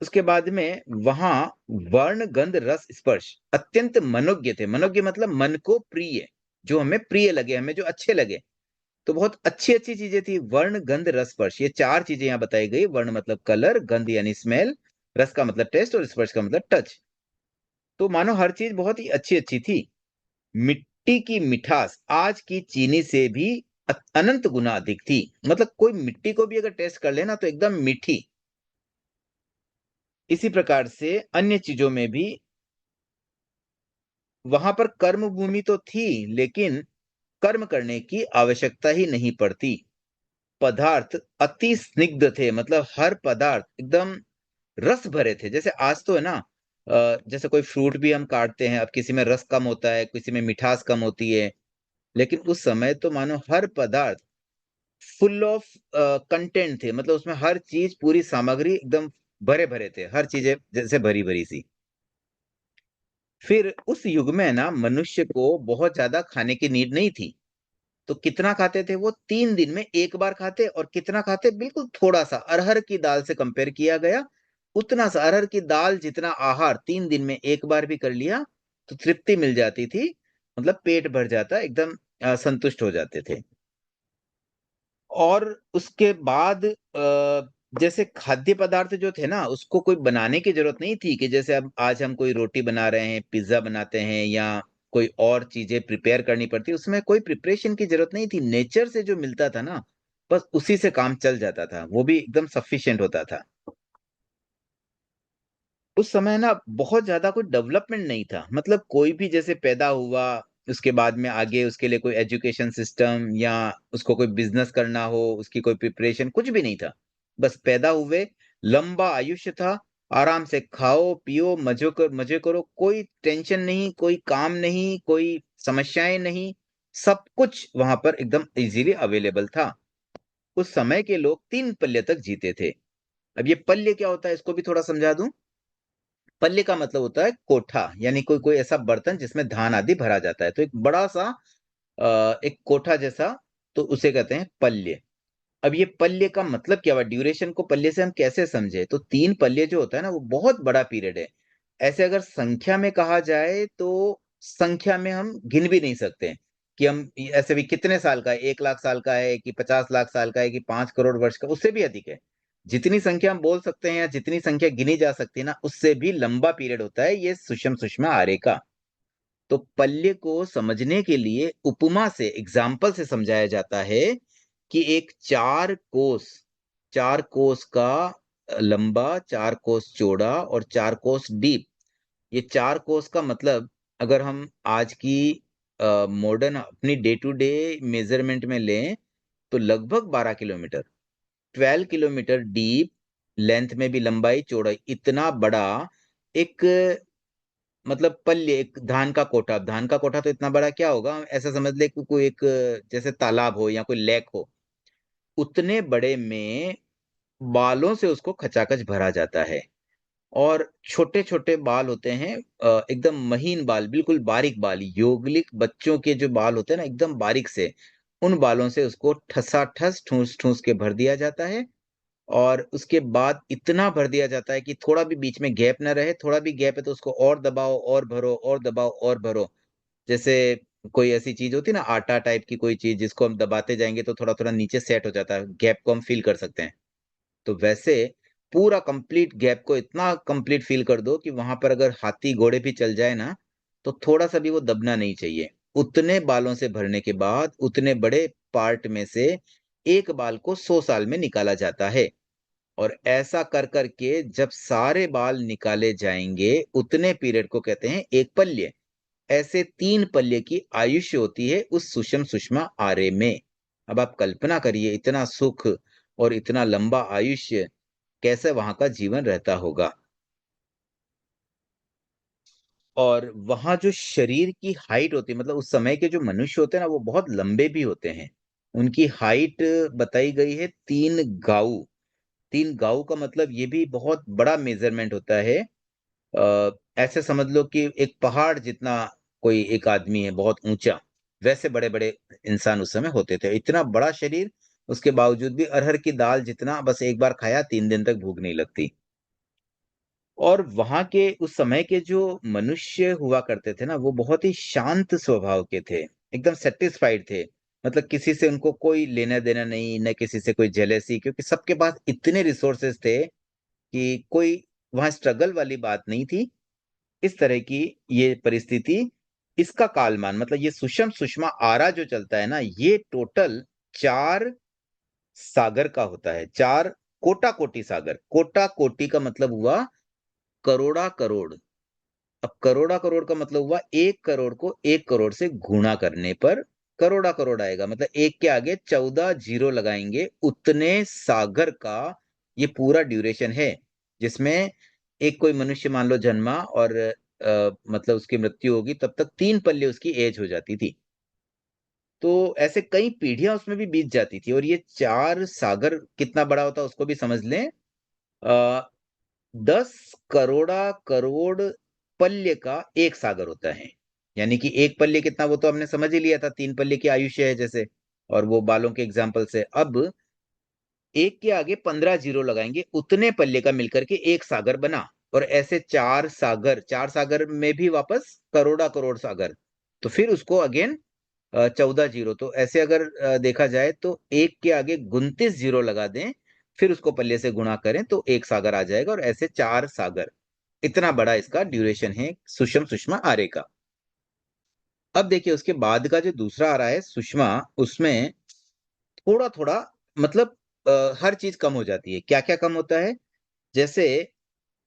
उसके बाद में वहां वर्ण गंध रस स्पर्श अत्यंत मनोज्ञ थे। मनोज्ञ मतलब मन को प्रिय, जो हमें प्रिय लगे, हमें जो अच्छे लगे। तो बहुत अच्छी अच्छी चीजें थी। वर्ण गंध रस स्पर्श, ये 4 चीजें यहाँ बताई गई। वर्ण मतलब कलर, गंध यानी स्मेल, रस का मतलब टेस्ट और स्पर्श का मतलब टच। तो मानो हर चीज बहुत ही अच्छी अच्छी थी। मिट्टी की मिठास आज की चीनी से भी अनंत गुना अधिक थी। मतलब कोई मिट्टी को भी अगर टेस्ट कर लेना तो एकदम मीठी। इसी प्रकार से अन्य चीजों में भी वहां पर कर्म भूमि तो थी लेकिन कर्म करने की आवश्यकता ही नहीं पड़ती। पदार्थ अति स्निग्ध थे, मतलब हर पदार्थ एकदम रस भरे थे। जैसे आज तो है ना, जैसे कोई फ्रूट भी हम काटते हैं, अब किसी में रस कम होता है, किसी में मिठास कम होती है, लेकिन उस समय तो मानो हर पदार्थ फुल ऑफ कंटेंट थे। मतलब उसमें हर चीज, पूरी सामग्री एकदम भरे भरे थे, हर चीजें जैसे भरी भरी सी। फिर उस युग में ना मनुष्य को बहुत ज्यादा खाने की नीड नहीं थी। तो कितना खाते थे वो? 3 दिन में एक बार खाते। और कितना खाते? बिल्कुल थोड़ा सा, अरहर की दाल से कंपेयर किया गया उतना सा। अरहर की दाल जितना आहार 3 दिन में एक बार भी कर लिया तो तृप्ति मिल जाती थी, मतलब पेट भर जाता, एकदम संतुष्ट हो जाते थे। और उसके बाद जैसे खाद्य पदार्थ जो थे ना, उसको कोई बनाने की जरूरत नहीं थी कि जैसे अब आज हम कोई रोटी बना रहे हैं, पिज्जा बनाते हैं, या कोई और चीजें प्रिपेयर करनी पड़ती। उसमें कोई प्रिपरेशन की जरूरत नहीं थी। नेचर से जो मिलता था ना, बस उसी से काम चल जाता था, वो भी एकदम सफिशिएंट होता था। उस समय ना बहुत ज्यादा कोई डेवलपमेंट नहीं था। मतलब कोई भी जैसे पैदा हुआ, उसके बाद में आगे उसके लिए कोई एजुकेशन सिस्टम या उसको कोई बिजनेस करना हो, उसकी कोई प्रिपरेशन, कुछ भी नहीं था। बस पैदा हुए, लंबा आयुष्य था, आराम से खाओ पियो मजे करो, कोई टेंशन नहीं, कोई काम नहीं, कोई समस्याएं नहीं। सब कुछ वहां पर एकदम इजीली अवेलेबल था। उस समय के लोग 3 पल्य तक जीते थे। अब ये पल्य क्या होता है इसको भी थोड़ा समझा दूं। पल्ले का मतलब होता है कोठा, यानी कोई कोई ऐसा बर्तन जिसमें धान आदि भरा जाता है। तो एक बड़ा सा एक कोठा जैसा, तो उसे कहते हैं पल्य। अब ये पल्य का मतलब क्या हुआ? ड्यूरेशन को पल्य से हम कैसे समझे? तो 3 पल्य जो होता है ना, वो बहुत बड़ा पीरियड है। ऐसे अगर संख्या में कहा जाए तो संख्या में हम गिन भी नहीं सकते कि हम ऐसे भी कितने साल का है, 1 लाख साल का है कि 50 लाख साल का है कि 5 करोड़ वर्ष का, उससे भी अधिक है। जितनी संख्या हम बोल सकते हैं या जितनी संख्या गिनी जा सकती है ना, उससे भी लंबा पीरियड होता है ये सुषम सुषमा आर्य का। तो पल्य को समझने के लिए उपमा से, एग्जाम्पल से समझाया जाता है कि एक 4 कोस का लंबा, 4 कोस चौड़ा और 4 कोस डीप। ये 4 कोस का मतलब अगर हम आज की मॉडर्न अपनी डे टू डे मेजरमेंट में लें तो लगभग 12 किलोमीटर, 12 किलोमीटर डीप, लेंथ में भी लंबाई चौड़ाई, इतना बड़ा एक मतलब पल्य, एक धान का कोठा। धान का कोठा तो इतना बड़ा क्या होगा, ऐसा समझ ले कि कोई एक जैसे तालाब हो या कोई लेक हो, उतने बड़े में बालों से उसको खचाखच भरा जाता है। और छोटे छोटे बाल होते हैं, एकदम महीन बाल, बिल्कुल बारीक बाल, योगलिक बच्चों के जो बाल होते हैं ना, एकदम बारीक से, उन बालों से उसको ठसाठस ठूस ठूस के भर दिया जाता है। और उसके बाद इतना भर दिया जाता है कि थोड़ा भी बीच में गैप ना रहे। थोड़ा भी गैप है तो उसको और दबाओ और भरो, और दबाओ और भरो। जैसे कोई ऐसी चीज होती है ना, आटा टाइप की कोई चीज, जिसको हम दबाते जाएंगे तो थोड़ा थोड़ा नीचे सेट हो जाता है, गैप को हम फील कर सकते हैं। तो वैसे पूरा कंप्लीट गैप को इतना कंप्लीट फील कर दो कि वहां पर अगर हाथी घोड़े भी चल जाए ना, तो थोड़ा सा भी वो दबना नहीं चाहिए। उतने बालों से भरने के बाद उतने बड़े पार्ट में से एक बाल को 100 साल में निकाला जाता है। और ऐसा कर करके जब सारे बाल निकाले जाएंगे, उतने पीरियड को कहते हैं एक पल्य। ऐसे 3 पल्य की आयुष्य होती है उस सुषम सुषमा आर्य में। अब आप कल्पना करिए, इतना सुख और इतना लंबा आयुष्य, कैसे वहां का जीवन रहता होगा। और वहां जो शरीर की हाइट होती है, मतलब उस समय के जो मनुष्य होते हैं ना, वो बहुत लंबे भी होते हैं। उनकी हाइट बताई गई है 3 गाउ। 3 गाउ का मतलब ये भी बहुत बड़ा मेजरमेंट होता है। ऐसे समझ लो कि एक पहाड़ जितना कोई एक आदमी है, बहुत ऊंचा, वैसे बड़े बड़े इंसान उस समय होते थे। इतना बड़ा शरीर, उसके बावजूद भी अरहर की दाल जितना, बस एक बार खाया 3 दिन तक भूख नहीं लगती। और वहां के उस समय के जो मनुष्य हुआ करते थे ना, वो बहुत ही शांत स्वभाव के थे, एकदम सेटिस्फाइड थे। मतलब किसी से उनको कोई लेना देना नहीं, न किसी से कोई जेलेसी, क्योंकि सबके पास इतने रिसोर्सेस थे कि कोई वहां स्ट्रगल वाली बात नहीं थी। इस तरह की ये परिस्थिति, इसका कालमान, मतलब ये सुषम सुषमा आरा जो चलता है ना, ये टोटल 4 सागर का होता है। 4 कोटा कोटि सागर। कोटा कोटि का मतलब हुआ करोड़ा करोड़। अब करोड़ा करोड़ का मतलब हुआ 1 करोड़ को 1 करोड़ से गुणा करने पर करोड़ा करोड़ आएगा। मतलब एक के आगे 14 जीरो लगाएंगे, उतने सागर का ये पूरा ड्यूरेशन है। जिसमें एक कोई मनुष्य मान लो जन्मा और मतलब उसकी मृत्यु होगी, तब तक 3 पल्ले उसकी एज हो जाती थी। तो ऐसे कई पीढ़ियां उसमें भी बीत जाती थी। और ये 4 सागर कितना बड़ा होता है उसको भी समझ लें। 10 करोड़ा करोड़ पल्य का एक सागर होता है। यानी कि एक पल्य कितना, वो तो हमने समझ ही लिया था, 3 पल्य की आयुष्य है जैसे, और वो बालों के एग्जाम्पल से। अब एक के आगे 15 जीरो लगाएंगे, उतने पल्ले का मिलकर के एक सागर बना। और ऐसे 4 सागर, 4 सागर में भी वापस करोड़ा करोड़ सागर। तो फिर उसको अगेन 14 जीरो। तो ऐसे अगर देखा जाए तो एक के आगे 29 जीरो लगा दें, फिर उसको पल्ले से गुणा करें तो एक सागर आ जाएगा। और ऐसे 4 सागर, इतना बड़ा इसका ड्यूरेशन है सुषम सुषमा आर्य का। अब देखिए उसके बाद का जो दूसरा आ रहा है सुषमा, उसमें थोड़ा थोड़ा, मतलब हर चीज कम हो जाती है। क्या क्या कम होता है, जैसे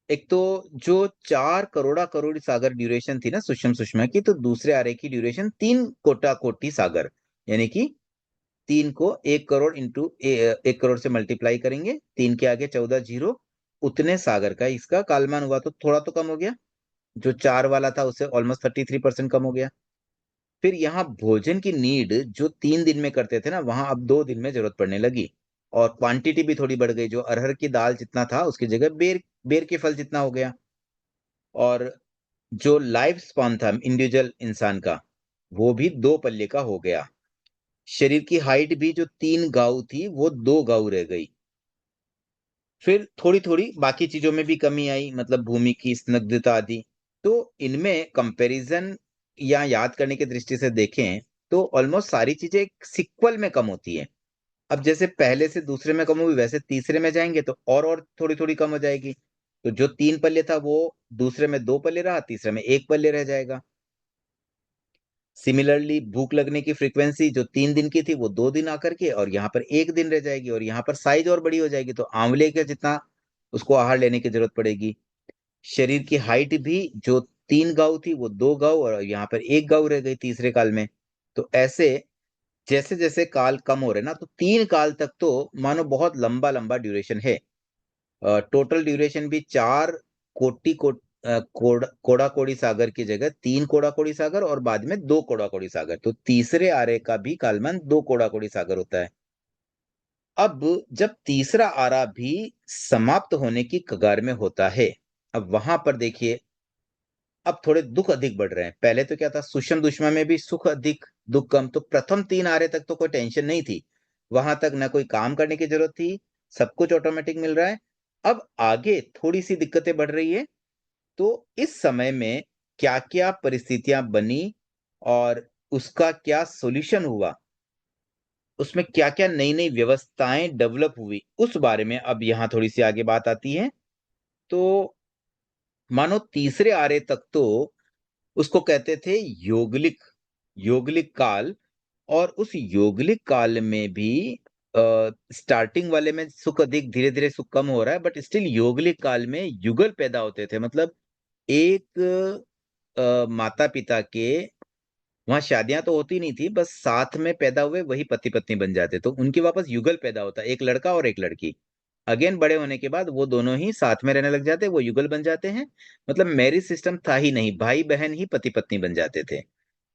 एक तो जो 4 करोड़ा करोड़ सागर ड्यूरेशन थी ना सुषम सुषमा की, तो दूसरे आरे की ड्यूरेशन 3 कोटा कोटि सागर। यानी कि 3 को 1 करोड़ इंटू 1 करोड़ से मल्टीप्लाई करेंगे, 3 के आगे 14 जीरो, उतने सागर का इसका कालमान हुआ। तो थोड़ा तो कम हो गया, जो 4 वाला था उससे ऑलमोस्ट 33% कम हो गया। फिर यहाँ भोजन की नीड जो 3 दिन में करते थे ना, वहां अब 2 दिन में जरूरत पड़ने लगी। और क्वांटिटी भी थोड़ी बढ़ गई, जो अरहर की दाल जितना था उसकी जगह बेर बेर के फल जितना हो गया। और जो लाइफ स्पॉन था इंडिविजुअल इंसान का, वो भी 2 पल्ले का हो गया। शरीर की हाइट भी जो 3 गाउ थी, वो 2 गाउ रह गई। फिर थोड़ी थोड़ी बाकी चीजों में भी कमी आई, मतलब भूमि की स्निग्धता आदि। तो इनमें कंपैरिजन या याद करने की दृष्टि से देखें तो ऑलमोस्ट सारी चीजें एक सिक्वल में कम होती है। अब जैसे पहले से दूसरे में कम हुई, वैसे तीसरे में जाएंगे तो और थोड़ी थोड़ी कम हो जाएगी। तो जो 3 पल्ले था वो दूसरे में 2 पल्ले रहा, तीसरे में 1 पल्ले रह जाएगा। सिमिलरली भूख लगने की फ्रीक्वेंसी जो 3 दिन की थी, वो 2 दिन आकर के और यहाँ पर 1 दिन रह जाएगी। और यहाँ पर साइज और बड़ी हो जाएगी, तो आंवले के जितना उसको आहार लेने की जरूरत पड़ेगी। शरीर की हाइट भी जो 3 गाउ थी, वो 2 गाउ, और यहाँ पर 1 गाउ रह गई तीसरे काल में। तो ऐसे जैसे जैसे काल कम हो रहे ना, तो 3 काल तक तो मानो बहुत लंबा लंबा ड्यूरेशन है। टोटल ड्यूरेशन भी 4 कोटि को कोड़ा कोड़ी सागर की जगह 3 कोड़ा कोड़ी सागर और बाद में 2 कोड़ा कोड़ी सागर, तो तीसरे आरे का भी कालमान 2 कोड़ा कोड़ी सागर होता है। अब जब तीसरा आरा भी समाप्त होने की कगार में होता है, अब वहां पर देखिए अब थोड़े दुख अधिक बढ़ रहे हैं। पहले तो क्या था, सुषम दुष्मा में भी सुख अधिक दुख कम, तो प्रथम 3 आरे तक तो कोई टेंशन नहीं थी, वहां तक ना कोई काम करने की जरूरत थी, सब कुछ ऑटोमेटिक मिल रहा है। अब आगे थोड़ी सी दिक्कतें बढ़ रही है, तो इस समय में क्या क्या परिस्थितियां बनी और उसका क्या सॉल्यूशन हुआ, उसमें क्या क्या नई नई व्यवस्थाएं डेवलप हुई, उस बारे में अब यहाँ थोड़ी सी आगे बात आती है। तो मानो तीसरे आरे तक तो उसको कहते थे योगलिक, योगलिक काल। और उस योगलिक काल में भी स्टार्टिंग वाले में सुख अधिक, धीरे धीरे सुख कम हो रहा है, बट स्टिल योगलिक काल में युगल पैदा होते थे। मतलब एक माता पिता के वहां शादियां तो होती नहीं थी, बस साथ में पैदा हुए वही पति पत्नी बन जाते, तो उनके वापस युगल पैदा होता, एक लड़का और एक लड़की। अगेन बड़े होने के बाद वो दोनों ही साथ में रहने लग जाते, वो युगल बन जाते हैं। मतलब मैरिज सिस्टम था ही नहीं, भाई बहन ही पति पत्नी बन जाते थे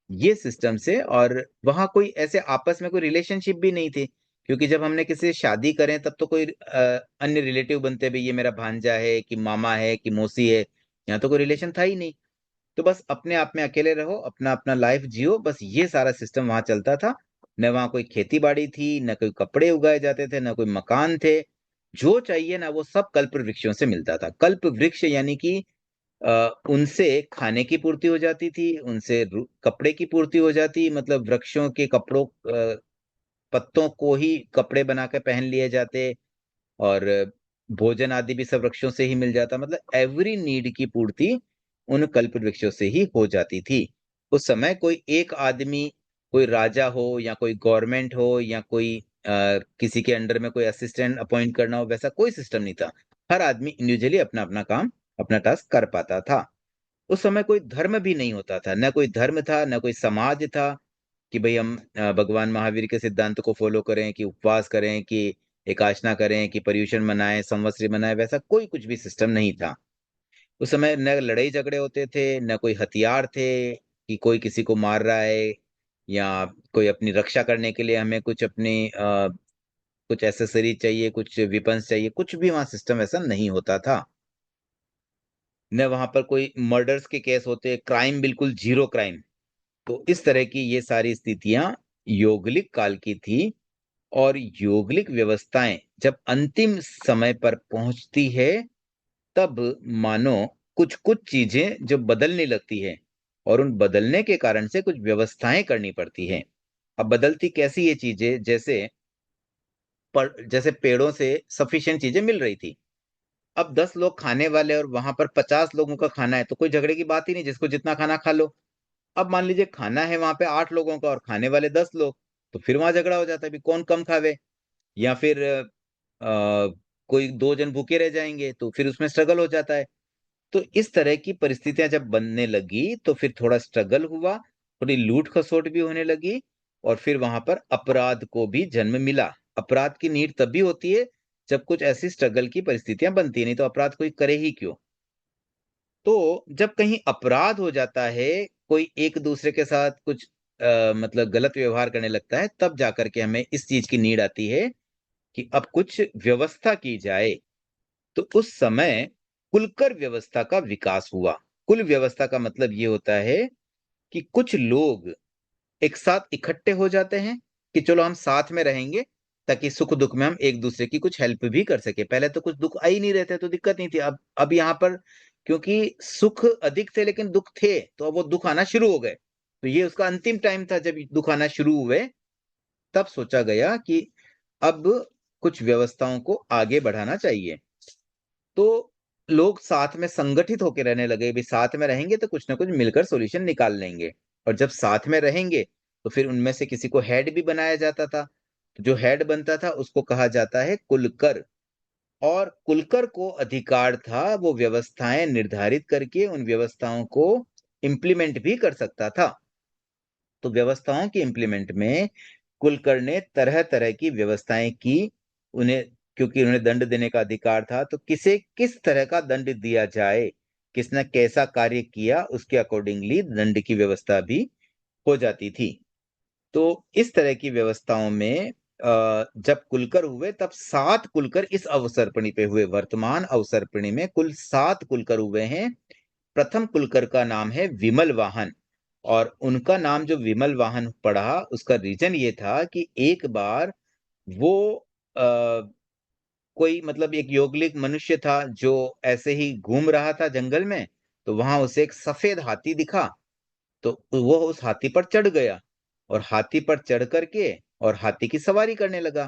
ये सिस्टम से। और वहां कोई ऐसे आपस में कोई रिलेशनशिप भी नहीं थी, क्योंकि जब हमने किसी से शादी करें तब तो कोई अन्य रिलेटिव बनते, भाई ये मेरा भांजा है कि मामा है कि मौसी है, यहाँ तो कोई रिलेशन था ही नहीं। तो बस अपने आप में अकेले रहो, अपना अपना लाइफ जियो, बस ये सारा सिस्टम वहां चलता था। न वहां कोई खेती बाड़ी थी, न कोई कपड़े उगाए जाते थे, न कोई मकान थे। जो चाहिए ना वो सब कल्प वृक्षों से मिलता था। कल्प वृक्ष यानी कि उनसे खाने की पूर्ति हो जाती थी, उनसे कपड़े की पूर्ति हो जाती, मतलब वृक्षों के कपड़ों पत्तों को ही कपड़े बना के पहन लिए जाते, और भोजन आदि भी सब वृक्षों से ही मिल जाता। मतलब एवरी नीड की पूर्ति उन कल्प वृक्षों से ही हो जाती थी। उस समय कोई एक आदमी, कोई राजा हो या कोई गवर्नमेंट हो या कोई किसी के अंडर में कोई असिस्टेंट अपॉइंट करना हो, वैसा कोई सिस्टम नहीं था। हर आदमी इंडिविजुअली अपना अपना काम, अपना टास्क कर पाता था। उस समय कोई धर्म भी नहीं होता था, न कोई धर्म था न कोई समाज था कि भाई हम भगवान महावीर के सिद्धांत को फॉलो करें, कि उपवास करें, कि एकाशना करें, कि पर्युषण मनाएं, संवत्सरी मनाएं, वैसा कोई कुछ भी सिस्टम नहीं था। उस समय न लड़ाई झगड़े होते थे, न कोई हथियार थे कि कोई किसी को मार रहा है, या कोई अपनी रक्षा करने के लिए हमें कुछ अपनी कुछ एसेसरी चाहिए, कुछ वेपन्स चाहिए, कुछ भी वहां सिस्टम ऐसा नहीं होता था। न वहां पर कोई मर्डर्स के केस होते, क्राइम बिल्कुल जीरो क्राइम। तो इस तरह की ये सारी स्थितियां योगलिक काल की थी। और योगलिक व्यवस्थाएं जब अंतिम समय पर पहुंचती है, तब मानो कुछ कुछ चीजें जो बदलने लगती है, और उन बदलने के कारण से कुछ व्यवस्थाएं करनी पड़ती है। अब बदलती कैसी ये चीजें, जैसे पेड़ों से सफिशिएंट चीजें मिल रही थी, अब 10 लोग खाने वाले और वहां पर 50 लोगों का खाना है, तो कोई झगड़े की बात ही नहीं, जिसको जितना खाना खा लो। अब मान लीजिए खाना है वहां पे 8 लोगों का और खाने वाले 10 लोग, तो फिर वहां झगड़ा हो जाता है, भी कौन कम खावे। या फिर कोई 2 जन भूखे रह जाएंगे, तो फिर उसमें स्ट्रगल हो जाता है। तो इस तरह की परिस्थितियां जब बनने लगी, तो फिर थोड़ा स्ट्रगल हुआ, थोड़ी लूट खसोट भी होने लगी, और फिर वहां पर अपराध को भी जन्म मिला। अपराध की नीड तब भी होती है जब कुछ ऐसी स्ट्रगल की परिस्थितियां बनती है, नहीं तो अपराध कोई करे ही क्यों। तो जब कहीं अपराध हो जाता है, कोई एक दूसरे के साथ कुछ मतलब गलत व्यवहार करने लगता है, तब जाकर के हमें इस चीज की नीड आती है कि अब कुछ व्यवस्था की जाए। तो उस समय कुलकर व्यवस्था का विकास हुआ। कुल व्यवस्था का मतलब ये होता है कि कुछ लोग एक साथ इकट्ठे हो जाते हैं कि चलो हम साथ में रहेंगे, ताकि सुख दुख में हम एक दूसरे की कुछ हेल्प भी कर सके। पहले तो कुछ दुख आ ही नहीं रहते तो दिक्कत नहीं थी, अब यहाँ पर क्योंकि सुख अधिक थे लेकिन दुख थे, तो अब वो दुख आना शुरू हो गए। तो ये उसका अंतिम टाइम था जब दुख आना शुरू हुए। तब सोचा गया कि अब कुछ व्यवस्थाओं को आगे बढ़ाना चाहिए। तो लोग साथ में संगठित होकर रहने लगे, भी साथ में रहेंगे तो कुछ ना कुछ मिलकर सॉल्यूशन निकाल लेंगे। और जब साथ में रहेंगे तो फिर उनमें से किसी को हेड भी बनाया जाता था। तो जो हेड बनता था उसको कहा जाता है कुलकर। और कुलकर को अधिकार था वो व्यवस्थाएं निर्धारित करके उन व्यवस्थाओं को इम्प्लीमेंट भी कर सकता था। तो व्यवस्थाओं के इम्प्लीमेंट में कुलकर ने तरह तरह की व्यवस्थाएं की। उन्हें, क्योंकि उन्हें दंड देने का अधिकार था, तो किसे किस तरह का दंड दिया जाए, किसने कैसा कार्य किया उसके अकॉर्डिंगली दंड की व्यवस्था भी हो जाती थी। तो इस तरह की व्यवस्थाओं में जब कुलकर हुए तब 7 कुलकर इस अवसर्पिणी पे हुए। वर्तमान अवसर्पिणी में कुल 7 कुलकर हुए हैं। प्रथम कुलकर का नाम है विमल वाहन, और उनका नाम जो विमल वाहन पड़ा उसका रीजन ये था कि एक बार वो कोई मतलब एक योगलिक मनुष्य था जो ऐसे ही घूम रहा था जंगल में, तो वहां उसे एक सफेद हाथी दिखा। तो वो उस हाथी पर चढ़ गया और हाथी पर चढ़ करके और हाथी की सवारी करने लगा।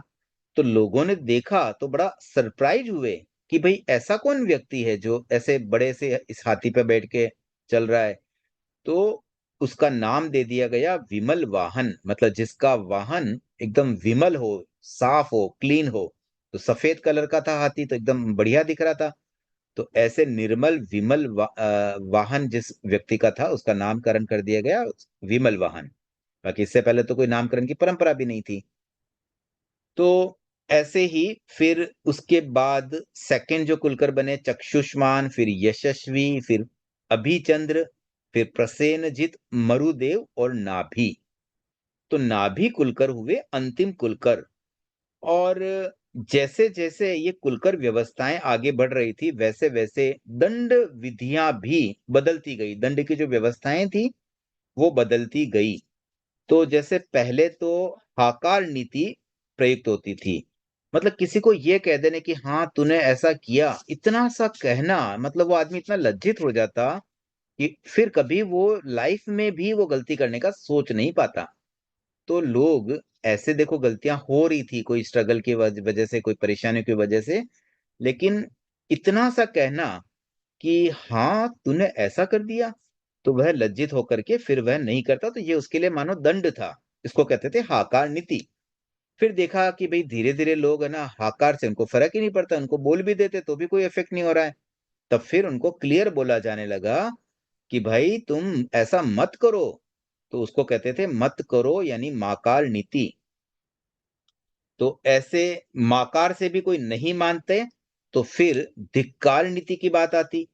तो लोगों ने देखा तो बड़ा सरप्राइज हुए कि भाई ऐसा कौन व्यक्ति है जो ऐसे बड़े से इस हाथी पे बैठ के चल रहा है। तो उसका नाम दे दिया गया विमल वाहन, मतलब जिसका वाहन एकदम विमल हो, साफ हो, क्लीन हो। तो सफेद कलर का था हाथी, तो एकदम बढ़िया दिख रहा था। तो ऐसे निर्मल विमल वाहन जिस व्यक्ति का था उसका नामकरण कर दिया गया विमल वाहन। बाकी इससे पहले तो कोई नामकरण की परंपरा भी नहीं थी। तो ऐसे ही फिर उसके बाद सेकंड जो कुलकर बने चक्षुष्मान, फिर यशस्वी, फिर अभिचंद्र, फिर प्रसेनजित, मरुदेव और नाभि। तो नाभि कुलकर हुए अंतिम कुलकर। और जैसे जैसे ये कुलकर व्यवस्थाएं आगे बढ़ रही थी वैसे वैसे दंड विधियां भी बदलती गई। दंड की जो व्यवस्थाएं थी वो बदलती गई। तो जैसे पहले तो हाकार नीति प्रयुक्त होती थी, मतलब किसी को ये कह देने कि हाँ तूने ऐसा किया, इतना सा कहना, मतलब वो आदमी इतना लज्जित हो जाता कि फिर कभी वो लाइफ में भी वो गलती करने का सोच नहीं पाता। तो लोग ऐसे देखो गलतियां हो रही थी, कोई स्ट्रगल की वजह से, कोई परेशानी की वजह से, लेकिन इतना सा कहना कि हाँ तूने ऐसा कर दिया, तो वह लज्जित होकर के फिर वह नहीं करता। तो ये उसके लिए मानो दंड था। इसको कहते थे हाकार नीति। फिर देखा कि भाई धीरे धीरे लोग है ना, हाकार से उनको फर्क ही नहीं पड़ता, उनको बोल भी देते तो भी कोई इफेक्ट नहीं हो रहा है। तब फिर उनको क्लियर बोला जाने लगा कि भाई तुम ऐसा मत करो। तो उसको कहते थे मत करो, यानी माकार नीति। तो ऐसे माकार से भी कोई नहीं मानते तो फिर धिक्कार नीति की बात आती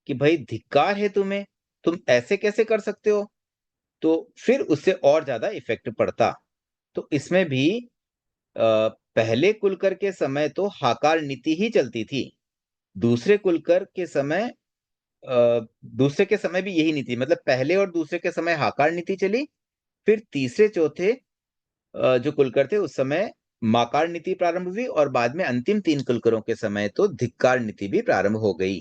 कि भाई धिक्कार है तुम्हें, तुम ऐसे कैसे कर सकते हो। तो फिर उससे और ज्यादा इफेक्ट पड़ता। तो इसमें भी पहले कुलकर के समय तो हाकार नीति ही चलती थी। दूसरे कुलकर के समय दूसरे के समय भी यही नीति, मतलब पहले और दूसरे के समय हाकार नीति चली। फिर तीसरे चौथे जो कुलकर थे उस समय माकार नीति प्रारंभ हुई, और बाद में अंतिम 3 कुलकरों के समय तो धिक्कार नीति भी प्रारंभ हो गई।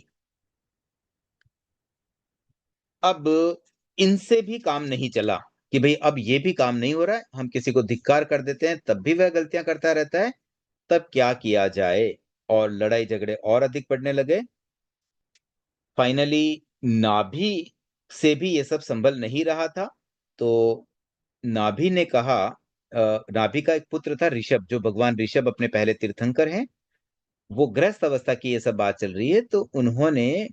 अब इनसे भी काम नहीं चला कि भाई अब ये भी काम नहीं हो रहा है, हम किसी को धिक्कार कर देते हैं तब भी वह गलतियां करता रहता है, तब क्या किया जाए। और लड़ाई झगड़े और अधिक बढ़ने लगे। फाइनली नाभि से भी ये सब संभल नहीं रहा था। तो नाभि ने कहा, नाभि का एक पुत्र था ऋषभ, जो भगवान ऋषभ अपने पहले तीर्थंकर हैं। वो गृहस्थ अवस्था की ये सब बात चल रही है, तो उन्होंने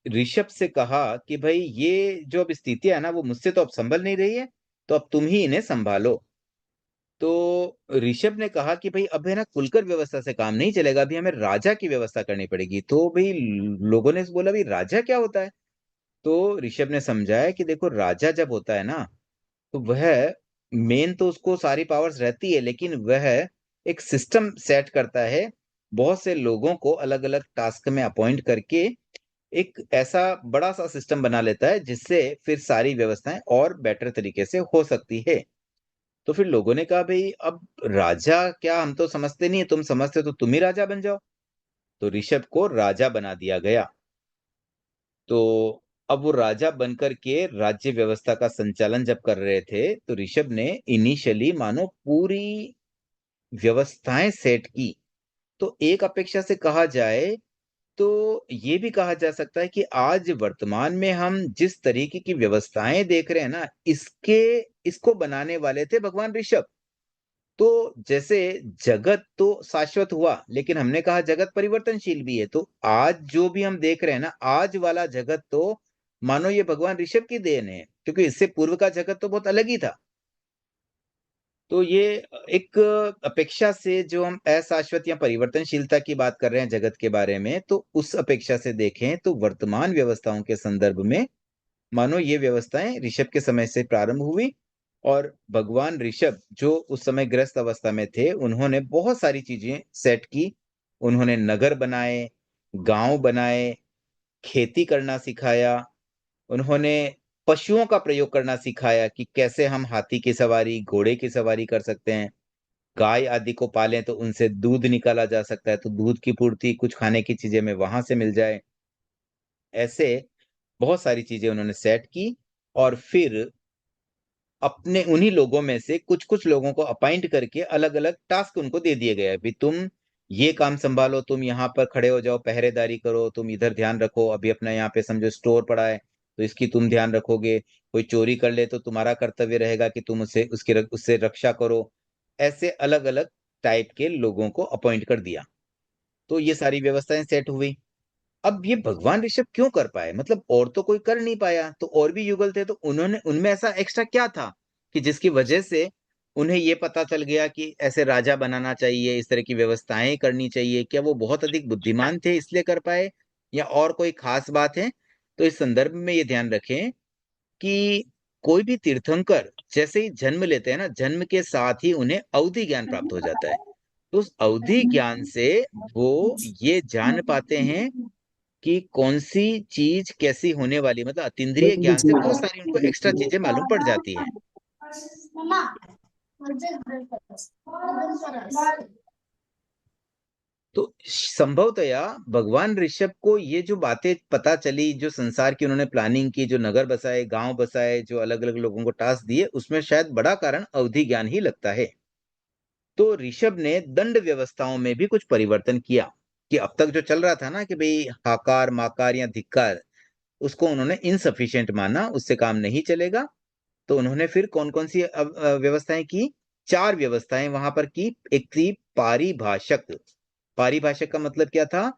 ऋषभ से कहा कि भाई ये जो अब स्थिति है ना वो मुझसे तो अब संभल नहीं रही है, तो अब तुम ही इन्हें संभालो। तो ऋषभ ने कहा कि भाई अब है ना कुलकर व्यवस्था से काम नहीं चलेगा, अभी हमें राजा की व्यवस्था करनी पड़ेगी। तो भाई लोगों ने बोला भाई राजा क्या होता है। तो ऋषभ ने समझाया कि देखो राजा जब होता है ना तो वह मेन तो उसको सारी पावर्स रहती है, लेकिन वह एक सिस्टम सेट करता है, बहुत से लोगों को अलग अलग टास्क में अपॉइंट करके एक ऐसा बड़ा सा सिस्टम बना लेता है जिससे फिर सारी व्यवस्थाएं और बेटर तरीके से हो सकती है। तो फिर लोगों ने कहा भाई अब राजा क्या, हम तो समझते नहीं है, तुम समझते तो तुम ही राजा बन जाओ। तो ऋषभ को राजा बना दिया गया। तो अब वो राजा बनकर के राज्य व्यवस्था का संचालन जब कर रहे थे तो ऋषभ ने इनिशियली मानो पूरी व्यवस्थाएं सेट की। तो एक अपेक्षा से कहा जाए तो ये भी कहा जा सकता है कि आज वर्तमान में हम जिस तरीके की व्यवस्थाएं देख रहे हैं ना, इसको बनाने वाले थे भगवान ऋषभ। तो जैसे जगत तो शाश्वत हुआ, लेकिन हमने कहा जगत परिवर्तनशील भी है। तो आज जो भी हम देख रहे हैं ना, आज वाला जगत तो मानो ये भगवान ऋषभ की देन है, क्योंकि इससे पूर्व का जगत तो बहुत अलग ही था। तो ये एक अपेक्षा से जो हम अशाश्वत या परिवर्तनशीलता की बात कर रहे हैं जगत के बारे में, तो उस अपेक्षा से देखें तो वर्तमान व्यवस्थाओं के संदर्भ में मानो ये व्यवस्थाएं ऋषभ के समय से प्रारंभ हुई, और भगवान ऋषभ जो उस समय ग्रस्त अवस्था में थे, उन्होंने बहुत सारी चीजें सेट की। उन्होंने नगर बनाए, गांव बनाए, खेती करना सिखाया। उन्होंने पशुओं का प्रयोग करना सिखाया कि कैसे हम हाथी की सवारी, घोड़े की सवारी कर सकते हैं। गाय आदि को पालें तो उनसे दूध निकाला जा सकता है, तो दूध की पूर्ति कुछ खाने की चीजें में वहां से मिल जाए। ऐसे बहुत सारी चीजें उन्होंने सेट की, और फिर अपने उन्हीं लोगों में से कुछ कुछ लोगों को अपॉइंट करके अलग अलग टास्क उनको दे दिए गए। अभी तुम ये काम संभालो, तुम यहाँ पर खड़े हो जाओ, पहरेदारी करो, तुम इधर ध्यान रखो, अभी अपना यहाँ पे समझो स्टोर पड़ा है तो इसकी तुम ध्यान रखोगे, कोई चोरी कर ले तो तुम्हारा कर्तव्य रहेगा कि तुम उससे रक्षा करो। ऐसे अलग अलग टाइप के लोगों को अपॉइंट कर दिया। तो ये सारी व्यवस्थाएं सेट हुई। अब ये भगवान ऋषभ क्यों कर पाए, मतलब और तो कोई कर नहीं पाया, तो और भी युगल थे, तो उन्होंने उनमें ऐसा एक्स्ट्रा क्या था कि जिसकी वजह से उन्हें ये पता चल गया कि ऐसे राजा बनाना चाहिए, इस तरह की व्यवस्थाएं करनी चाहिए? क्या वो बहुत अधिक बुद्धिमान थे इसलिए कर पाए, या और कोई खास बात है? तो इस संदर्भ में ये ध्यान रखें कि कोई भी तीर्थंकर जैसे ही जन्म लेते हैं ना, जन्म के साथ ही उन्हें अवधि ज्ञान प्राप्त हो जाता है। तो उस अवधि ज्ञान से वो ये जान पाते हैं कि कौन सी चीज कैसी होने वाली, मतलब अतीन्द्रिय ज्ञान से बहुत सारी उनको एक्स्ट्रा चीजें मालूम पड़ जाती हैं। तो संभवतया भगवान ऋषभ को ये जो बातें पता चली, जो संसार की उन्होंने प्लानिंग की, जो नगर बसाए, गांव बसाए, जो अलग अलग लोगों को टास्क दिए, उसमें शायद बड़ा कारण अवधि ज्ञान ही लगता है। तो ऋषभ ने दंड व्यवस्थाओं में भी कुछ परिवर्तन किया, कि अब तक जो चल रहा था ना कि भाई हाकार माकार या धिक्कार, उसको उन्होंने इनसफिशिएंट माना, उससे काम नहीं चलेगा। तो उन्होंने फिर कौन कौन सी व्यवस्थाएं की? 4 व्यवस्थाएं वहां पर की। एक थी पारिभाषक। पारिभाषक का मतलब क्या था?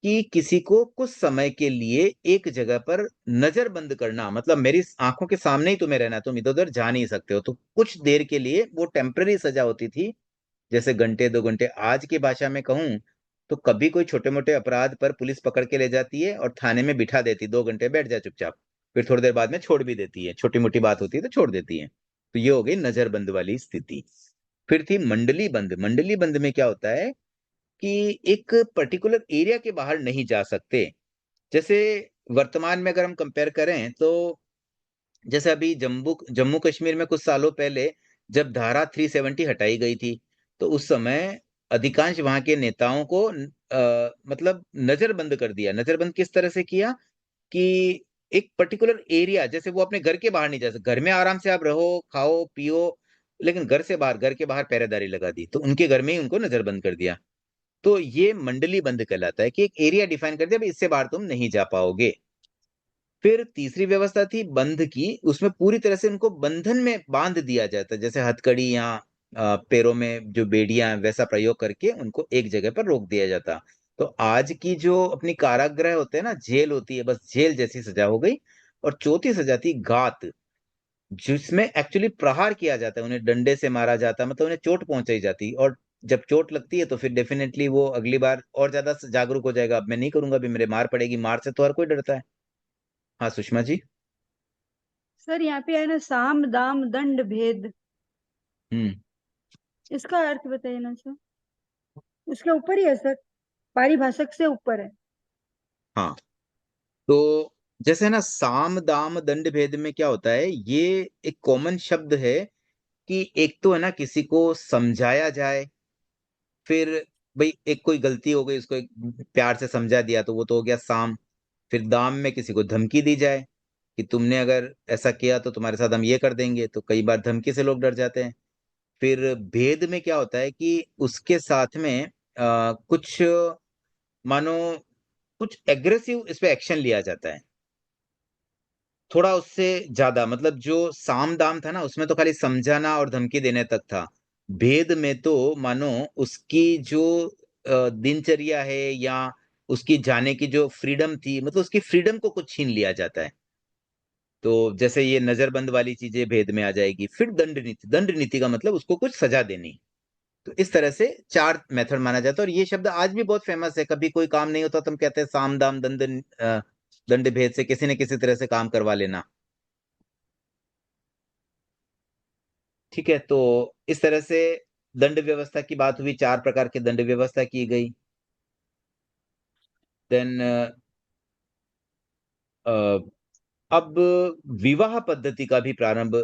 कि किसी को कुछ समय के लिए एक जगह पर नजरबंद करना, मतलब मेरी आंखों के सामने ही तुम्हें रहना, तुम इधर उधर जा नहीं सकते हो। तो कुछ देर के लिए वो टेम्पररी सजा होती थी, जैसे घंटे 2 घंटे। आज की भाषा में कहूं तो कभी कोई छोटे मोटे अपराध पर पुलिस पकड़ के ले जाती है और थाने में बिठा देती, 2 घंटे बैठ जा चुपचाप, फिर थोड़ी देर बाद में छोड़ भी देती है, छोटी मोटी बात होती है तो छोड़ देती है। तो ये हो गई नजरबंद वाली स्थिति। फिर थी मंडली बंद। मंडली बंद में क्या होता है कि एक पर्टिकुलर एरिया के बाहर नहीं जा सकते। जैसे वर्तमान में अगर हम कंपेयर करें तो जैसे अभी जम्मू जम्मू कश्मीर में कुछ सालों पहले जब धारा 370 हटाई गई थी, तो उस समय अधिकांश वहां के नेताओं को मतलब नजरबंद कर दिया। नजरबंद किस तरह से किया कि एक पर्टिकुलर एरिया, जैसे वो अपने घर के बाहर नहीं जा सकते, घर में आराम से आप रहो खाओ पियो, लेकिन घर के बाहर पहरेदारी लगा दी, तो उनके घर में ही उनको नजरबंद कर दिया। तो ये मंडली बंद कहलाता है कि एक एरिया डिफाइन कर दिया, भाई इससे बाहर तुम नहीं जा पाओगे। फिर तीसरी व्यवस्था थी बंध की। उसमें पूरी तरह से उनको बंधन में बांध दिया जाता है, जैसे हथकड़ी या पैरों में जो बेड़ियां हैं, वैसा प्रयोग करके उनको एक जगह पर रोक दिया जाता। तो आज की जो अपनी कारागृह होते हैं ना, जेल होती है, बस जेल जैसी सजा हो गई। और चौथी सजा थी घात, जिसमें एक्चुअली प्रहार किया जाता है, उन्हें डंडे से मारा जाता है, मतलब उन्हें चोट पहुंचाई जाती है। और जब चोट लगती है तो फिर डेफिनेटली वो अगली बार और ज्यादा जागरूक हो जाएगा, अब मैं नहीं करूंगा, अभी मेरे मार पड़ेगी, मार से तो हर कोई डरता है। हाँ सुषमा जी। सर यहाँ पे है ना, साम दाम दंड भेद, हम्म। इसका अर्थ बताइए ना सर। उसके ऊपर ही है सर, पारिभाषिक से ऊपर है। हाँ, तो जैसे ना साम दाम दंड भेद में क्या होता है, ये एक कॉमन शब्द है कि एक तो है ना किसी को समझाया जाए, फिर भाई एक कोई गलती हो गई, उसको एक प्यार से समझा दिया तो वो तो हो गया साम। फिर दाम में किसी को धमकी दी जाए कि तुमने अगर ऐसा किया तो तुम्हारे साथ हम ये कर देंगे, तो कई बार धमकी से लोग डर जाते हैं। फिर भेद में क्या होता है कि उसके साथ में कुछ मानो कुछ एग्रेसिव इस पे एक्शन लिया जाता है, थोड़ा उससे ज्यादा। मतलब जो साम दाम था ना, उसमें तो खाली समझाना और धमकी देने तक था। भेद में तो मानो उसकी जो दिनचर्या है या उसकी जाने की जो फ्रीडम थी, मतलब उसकी फ्रीडम को कुछ छीन लिया जाता है। तो जैसे ये नजरबंद वाली चीजें भेद में आ जाएगी। फिर दंड नीति, दंड नीति का मतलब उसको कुछ सजा देनी। तो इस तरह से 4 मेथड माना जाता है। और ये शब्द आज भी बहुत फेमस है। कभी कोई काम नहीं होता तो हम कहते हैं साम दाम दंड, दंड भेद से किसी न किसी तरह से काम करवा लेना। ठीक है, तो इस तरह से दंड व्यवस्था की बात हुई, 4 प्रकार की दंड व्यवस्था की गई। देन अब विवाह पद्धति का भी प्रारंभ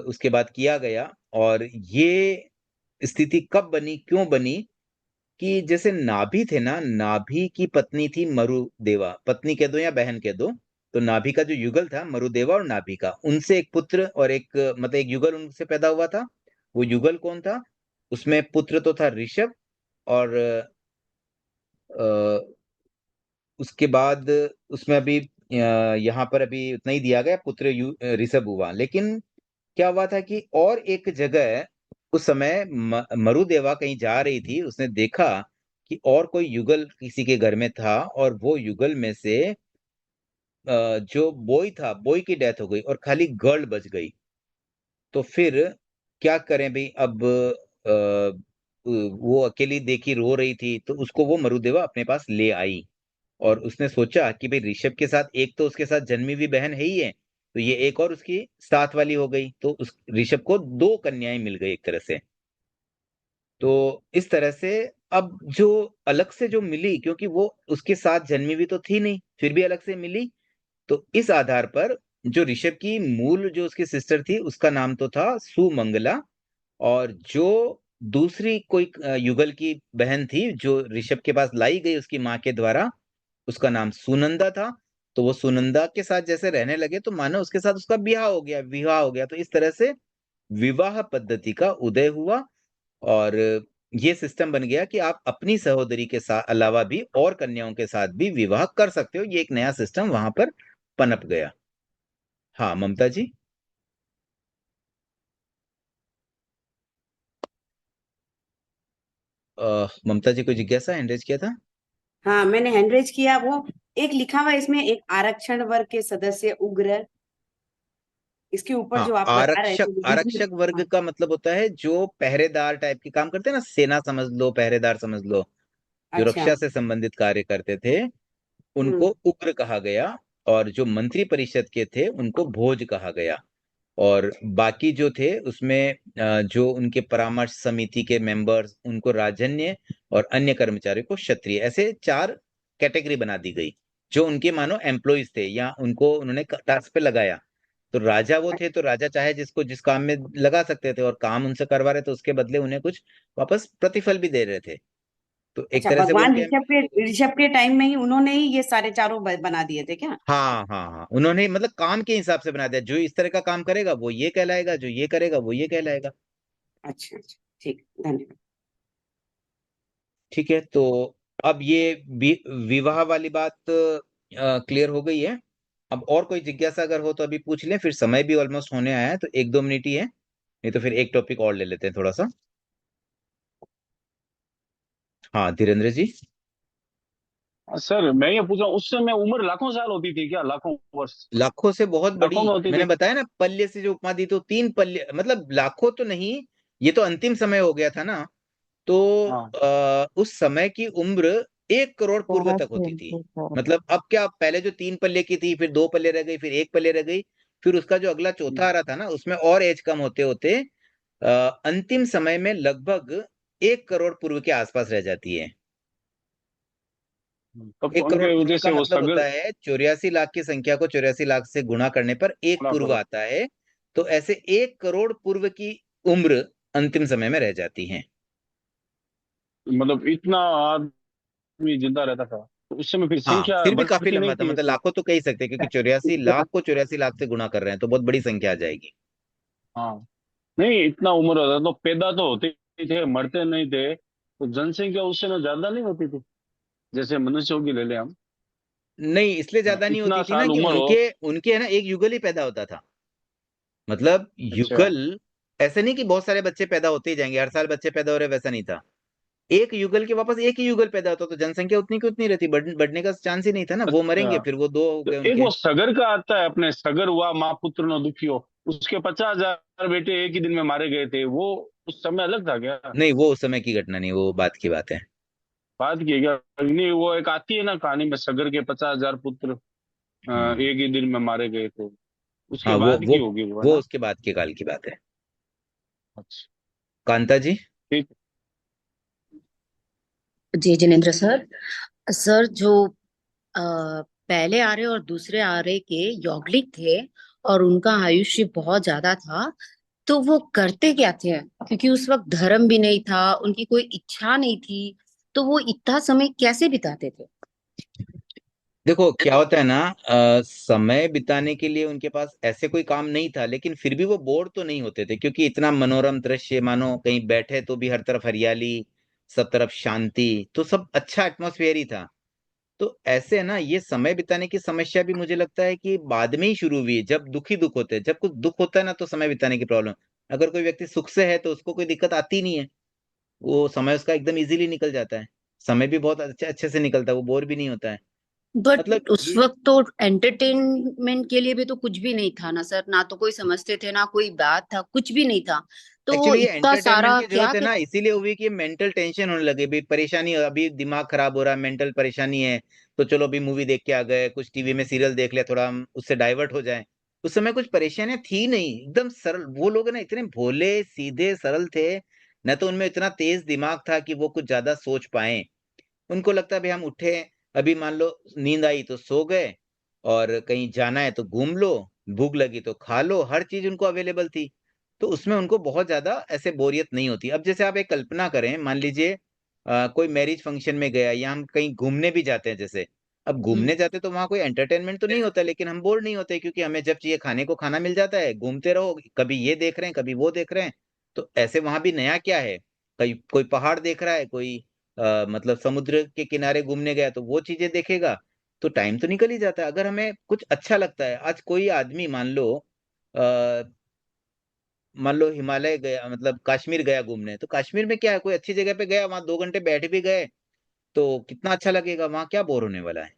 उसके बाद किया गया। और ये स्थिति कब बनी, क्यों बनी, कि जैसे नाभि थे ना, नाभि की पत्नी थी मरुदेवा, पत्नी कह दो या बहन कह दो। तो नाभि का जो युगल था मरुदेवा और नाभि का, उनसे एक पुत्र और एक मतलब एक युगल उनसे पैदा हुआ था। वो युगल कौन था? उसमें पुत्र तो था ऋषभ, और उसके बाद उसमें अभी यहाँ पर अभी उतना ही दिया गया, पुत्र ऋषभ हुआ। लेकिन क्या हुआ था कि और एक जगह उस समय मरुदेवा कहीं जा रही थी, उसने देखा कि और कोई युगल किसी के घर में था, और वो युगल में से जो बॉय था, बॉय की डेथ हो गई और खाली गर्ल बच गई। तो फिर क्या करें भाई? अब वो अकेली देखी रो रही थी, तो उसको वो मरुदेवा अपने पास ले आई। और उसने सोचा कि भाई ऋषभ के साथ एक तो उसके साथ जन्मी हुई बहन है ही है, तो ये एक और उसकी साथ वाली हो गई, तो उस ऋषभ को 2 कन्याएं मिल गई एक तरह से। तो इस तरह से अब जो अलग से जो मिली, क्योंकि वो उसके साथ जन्मी हुई तो थी नहीं, फिर भी अलग से मिली, तो इस आधार पर जो ऋषभ की मूल जो उसकी सिस्टर थी उसका नाम तो था सुमंगला। और जो दूसरी कोई युगल की बहन थी जो ऋषभ के पास लाई गई उसकी माँ के द्वारा, उसका नाम सुनंदा था। तो वो सुनंदा के साथ जैसे रहने लगे तो मानो उसके साथ उसका ब्याह हो गया, विवाह हो गया। तो इस तरह से विवाह पद्धति का उदय हुआ। और ये सिस्टम बन गया कि आप अपनी सहोदरी के साथ अलावा भी और कन्याओं के साथ भी विवाह कर सकते हो। ये एक नया सिस्टम वहां पर पनप गया। हाँ ममता जी। ममता जी को जिज्ञासा हैंड रेज किया था। हाँ, मैंने हैंड रेज किया। वो एक लिखा हुआ है इसमें, एक आरक्षण वर्ग के सदस्य उग्र, इसके ऊपर हाँ, जो आप बता रहे आरक्षक, थे वो बीच में। आरक्षक वर्ग हाँ, का मतलब होता है जो पहरेदार टाइप के काम करते हैं ना, सेना समझ लो, पहरेदार समझ लो, जो अच्छा। रक्षा से संबंधित कार्य करते थे, हम्म। उनको उग्र कहा गया। और जो मंत्री परिषद के थे उनको भोज कहा गया। और बाकी जो थे उसमें जो उनके परामर्श समिति के मेंबर्स उनको राजन्य, और अन्य कर्मचारियों को क्षत्रिय, ऐसे 4 कैटेगरी बना दी गई जो उनके मानो एम्प्लॉइज थे या उनको उन्होंने टास्क पे लगाया। तो राजा वो थे, तो राजा चाहे जिसको जिस काम में लगा सकते थे, और काम उनसे करवा रहे तो उसके बदले उन्हें कुछ वापस प्रतिफल भी दे रहे थे। तो एक अच्छा, तरह से वो भगवान उनके। ऋषभ के टाइम में ही उन्होंने ही ये सारे चारों बना दिए थे क्या? हाँ हाँ हाँ, उन्होंने मतलब काम के हिसाब से बना दिया, जो इस तरह का काम करेगा वो ये कहलाएगा, जो ये करेगा वो ये कहलाएगा। अच्छा अच्छा, ठीक, धन्यवाद। ठीक है, तो अब ये विवाह वाली बात क्लियर हो गई है। अब और कोई जिज्ञासा अगर हो तो अभी पूछ लें, फिर समय भी ऑलमोस्ट होने आया है, तो 1-2 मिनट ही है, नहीं तो फिर एक टॉपिक और ले लेते हैं थोड़ा सा। हाँ धीरेन्द्र जी। सर मैं ये पूछ रहा हूँ, उस समय उम्र लाखों साल होती थी क्या? लाखों वर्ष? लाखों से बहुत बड़ी। लाखों में होती मैंने थी? बताया ना, पल्य से जो उपमा दी तो 3 पल्य, मतलब लाखों तो नहीं, ये तो अंतिम समय हो गया था ना। तो हाँ। उस समय की उम्र 1 करोड़ पूर्व तक होती थी। मतलब अब क्या, पहले जो 3 पल्ले की थी, फिर 2 पल्ले रह गई, फिर 1 पल्ले रह गई, फिर उसका जो अगला चौथा आ रहा था ना, उसमें और एज कम होते होते अंतिम समय में लगभग 1 करोड़ पूर्व के आसपास रह जाती है। तब 1 करोड़ उनके पूर्व वजह का से वो मतलब सगर होता है 84 लाख की संख्या को 84 लाख से गुणा करने पर एक गुणा पूर्व करो। आता है। तो ऐसे 1 करोड़ पूर्व की उम्र अंतिम समय में रह जाती है। मतलब इतना आदमी जिंदा रहता था तो उस समय फिर हाँ, संख्या फिर भी काफी बढ़ती लंबा नहीं था, थी मतलब ऐसे? लाखों तो कह ही सकते हैं, क्योंकि 84 लाख को 84 लाख से गुणा कर रहे हैं तो बहुत बड़ी संख्या आ जाएगी। हाँ। नहीं, इतना उम्र होता तो पैदा तो होते ही थे, मरते नहीं थे, तो जनसंख्या उस समय ज्यादा नहीं होती थी जैसे मनुष्यों की ले ले हम? नहीं, इसलिए ज्यादा नहीं इतना होती थी ना साल कि उम्र हो। उनके उनके है ना एक युगल ही पैदा होता था। मतलब अच्छा। युगल, ऐसे नहीं कि बहुत सारे बच्चे पैदा होते ही जाएंगे, हर साल बच्चे पैदा हो रहे, वैसा नहीं था। एक युगल के वापस एक ही युगल पैदा होता, तो जनसंख्या उतनी की उतनी रहती, बढ़ने का चांस ही नहीं था ना। वो मरेंगे, अच्छा, फिर वो 2 हो तो गए एक उनके। वो सगर का आता है, अपने सगर हुआ माँ पुत्र न दुखियो, उसके 50,000 बेटे एक ही दिन में मारे गए थे, वो उस समय अलग था क्या? नहीं, वो उस समय की घटना नहीं, वो बात की बात है। बात की है क्या? नहीं, वो एक आती है ना कहानी में, सगर के 50,000 पुत्र हम्म। एक ही दिन में मारे गए थे, उसके हाँ, वो बाद की वो होगी वो, है वो ना? उसके बाद के काल की बात है। अच्छा, कांता जी। ठीक। जी जिनेन्द्र सर। सर जो पहले आर्य और दूसरे आर्य के यौगिक थे और उनका आयुष्य बहुत ज्यादा था, तो वो करते क्या थे? क्योंकि उस वक्त धर्म भी नहीं था, उनकी कोई इच्छा नहीं थी, तो वो इतना समय कैसे बिताते थे? देखो क्या होता है ना, समय बिताने के लिए उनके पास ऐसे कोई काम नहीं था, लेकिन फिर भी वो बोर तो नहीं होते थे, क्योंकि इतना मनोरम दृश्य, मानो कहीं बैठे तो भी हर तरफ हरियाली, सब तरफ शांति, तो सब अच्छा एटमॉस्फेयर ही था। तो ऐसे है ना, ये समय बिताने की समस्या भी मुझे लगता है कि बाद में ही शुरू हुई है, जब दुख ही दुख होते हैं। जब कुछ दुख होता है ना, तो समय बिताने की प्रॉब्लम। अगर कोई व्यक्ति सुख से है तो उसको कोई दिक्कत आती नहीं है, वो समय उसका एकदम इजीली निकल जाता है। समय भी बहुत अच्छे अच्छे से निकलता है, वो बोर भी नहीं होता है। मतलब बट उस ये वक्त तो एंटरटेनमेंट के लिए भी तो कुछ भी नहीं था ना सर, ना तो कोई समझते थे, ना कोई बात था, कुछ भी नहीं था, तो वो एक्चुअली ये इतना एंटरटेनमेंट सारा की क्या जरूरत है क्या? ना, इसीलिए हुई कि मेंटल टेंशन होने लगे, भी परेशानी, अभी दिमाग खराब हो रहा है, मेंटल परेशानी है, तो चलो अभी मूवी देख के आ गए, कुछ टीवी में सीरियल देख लिया, थोड़ा हम उससे डाइवर्ट हो जाएं। उस समय कुछ परेशानियां थी नहीं, एकदम सरल। वो लोग ना इतने भोले सीधे सरल थे, न तो उनमें इतना तेज दिमाग था कि वो कुछ ज्यादा सोच पाए। उनको लगता है भाई हम उठे, अभी मान लो नींद आई तो सो गए, और कहीं जाना है तो घूम लो, भूख लगी तो खा लो, हर चीज उनको अवेलेबल थी। तो उसमें उनको बहुत ज्यादा ऐसे बोरियत नहीं होती। अब जैसे आप एक कल्पना करें, मान लीजिए कोई मैरिज फंक्शन में गया, या हम कहीं घूमने भी जाते हैं जैसे। अब घूमने जाते तो वहां कोई एंटरटेनमेंट तो नहीं होता, लेकिन हम बोर नहीं होते, क्योंकि हमें जब चाहिए खाने को खाना मिल जाता है, घूमते रहो, कभी ये देख रहे हैं कभी वो देख रहे हैं। तो ऐसे वहां भी नया क्या है, कहीं कोई पहाड़ देख रहा है, कोई मतलब समुद्र के किनारे घूमने गया तो वो चीजें देखेगा, तो टाइम तो निकल ही जाता है। अगर हमें कुछ अच्छा लगता है, आज कोई आदमी मान लो हिमालय गया, मतलब कश्मीर गया घूमने, तो कश्मीर में क्या है, कोई अच्छी जगह पे गया, वहां 2 घंटे बैठ भी गए, तो कितना अच्छा लगेगा, वहां क्या बोर होने वाला है।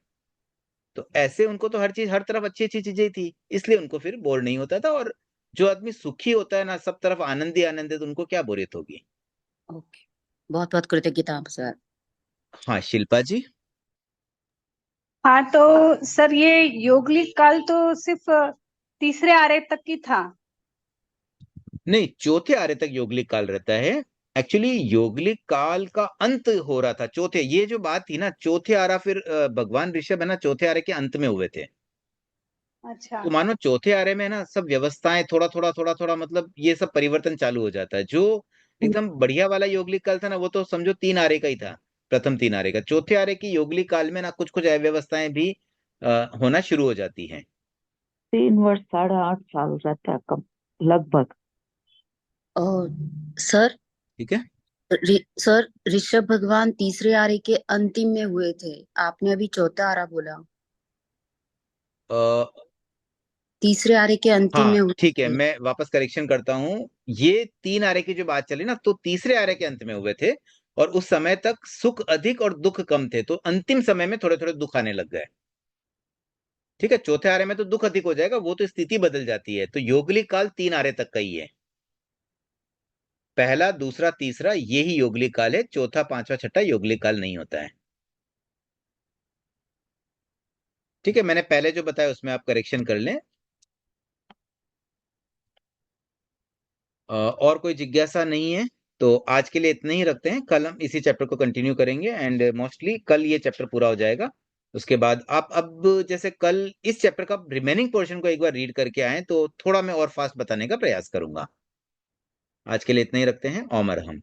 तो ऐसे उनको तो हर चीज, हर तरफ अच्छी अच्छी चीजें थी, इसलिए उनको फिर बोर नहीं होता था। और जो आदमी सुखी होता है ना, सब तरफ आनंद ही आनंद है, तो उनको क्या बोरियत होगी। ओके, बहुत बहुत कृतज्ञता सर। हाँ, शिल्पा जी। हाँ तो सर ये योगलिक काल तो सिर्फ तीसरे आर्य तक की था। नहीं, चौथे आर्य तक योगलिक काल रहता है। एक्चुअली योगलिक काल का अंत हो रहा था चौथे, ये जो बात थी ना, चौथे आरा, फिर भगवान ऋषभ है ना, चौथे आर्य के अंत में हुए थे। अच्छा। तो मानो चौथे आरे में ना, सब व्यवस्थाएं थोड़ा थोड़ा थोड़ा थोड़ा, मतलब ये सब परिवर्तन चालू हो जाता है। जो एकदम बढ़िया वाला योगलिक काल था ना, वो तो समझो 3 आरे का ही था, प्रथम 3 आरे का। चौथे आरे की योगलिक काल में ना, कुछ कुछ अव्यवस्थाएं भी होना शुरू हो जाती हैं। 3 वर्ष 8.5 साल रहता है कम, लगभग। और सर, ठीक है। सर ऋषभ भगवान तीसरे आरे के अंतिम में हुए थे, आपने अभी चौथा आरा बोला। आ, तीसरे आरे के अंतिम हाँ में हुए ठीक है, थे। मैं वापस करेक्शन करता हूँ। ये 3 आरे की जो बात चली ना, तो तीसरे आरे के अंत में हुए थे, और उस समय तक सुख अधिक और दुख कम थे, तो अंतिम समय में थोड़े थोड़े दुख आने लग गए। ठीक है, चौथे आरे में तो दुख अधिक हो जाएगा, वो तो स्थिति बदल जाती है। तो योगलिक काल 3 आरे तक का ही है, पहला दूसरा तीसरा ये ही योगलिक काल है, चौथा पांचवा छठा योगलिक काल नहीं होता है। ठीक है, मैंने पहले जो बताया उसमें आप करेक्शन कर लें। और कोई जिज्ञासा नहीं है, तो आज के लिए इतना ही रखते हैं। कल हम इसी चैप्टर को कंटिन्यू करेंगे, एंड मोस्टली कल ये चैप्टर पूरा हो जाएगा। उसके बाद आप अब जैसे कल इस चैप्टर का रिमेनिंग पोर्शन को एक बार रीड करके आए, तो थोड़ा मैं और फास्ट बताने का प्रयास करूंगा। आज के लिए इतना ही रखते हैं। ओम अरहम।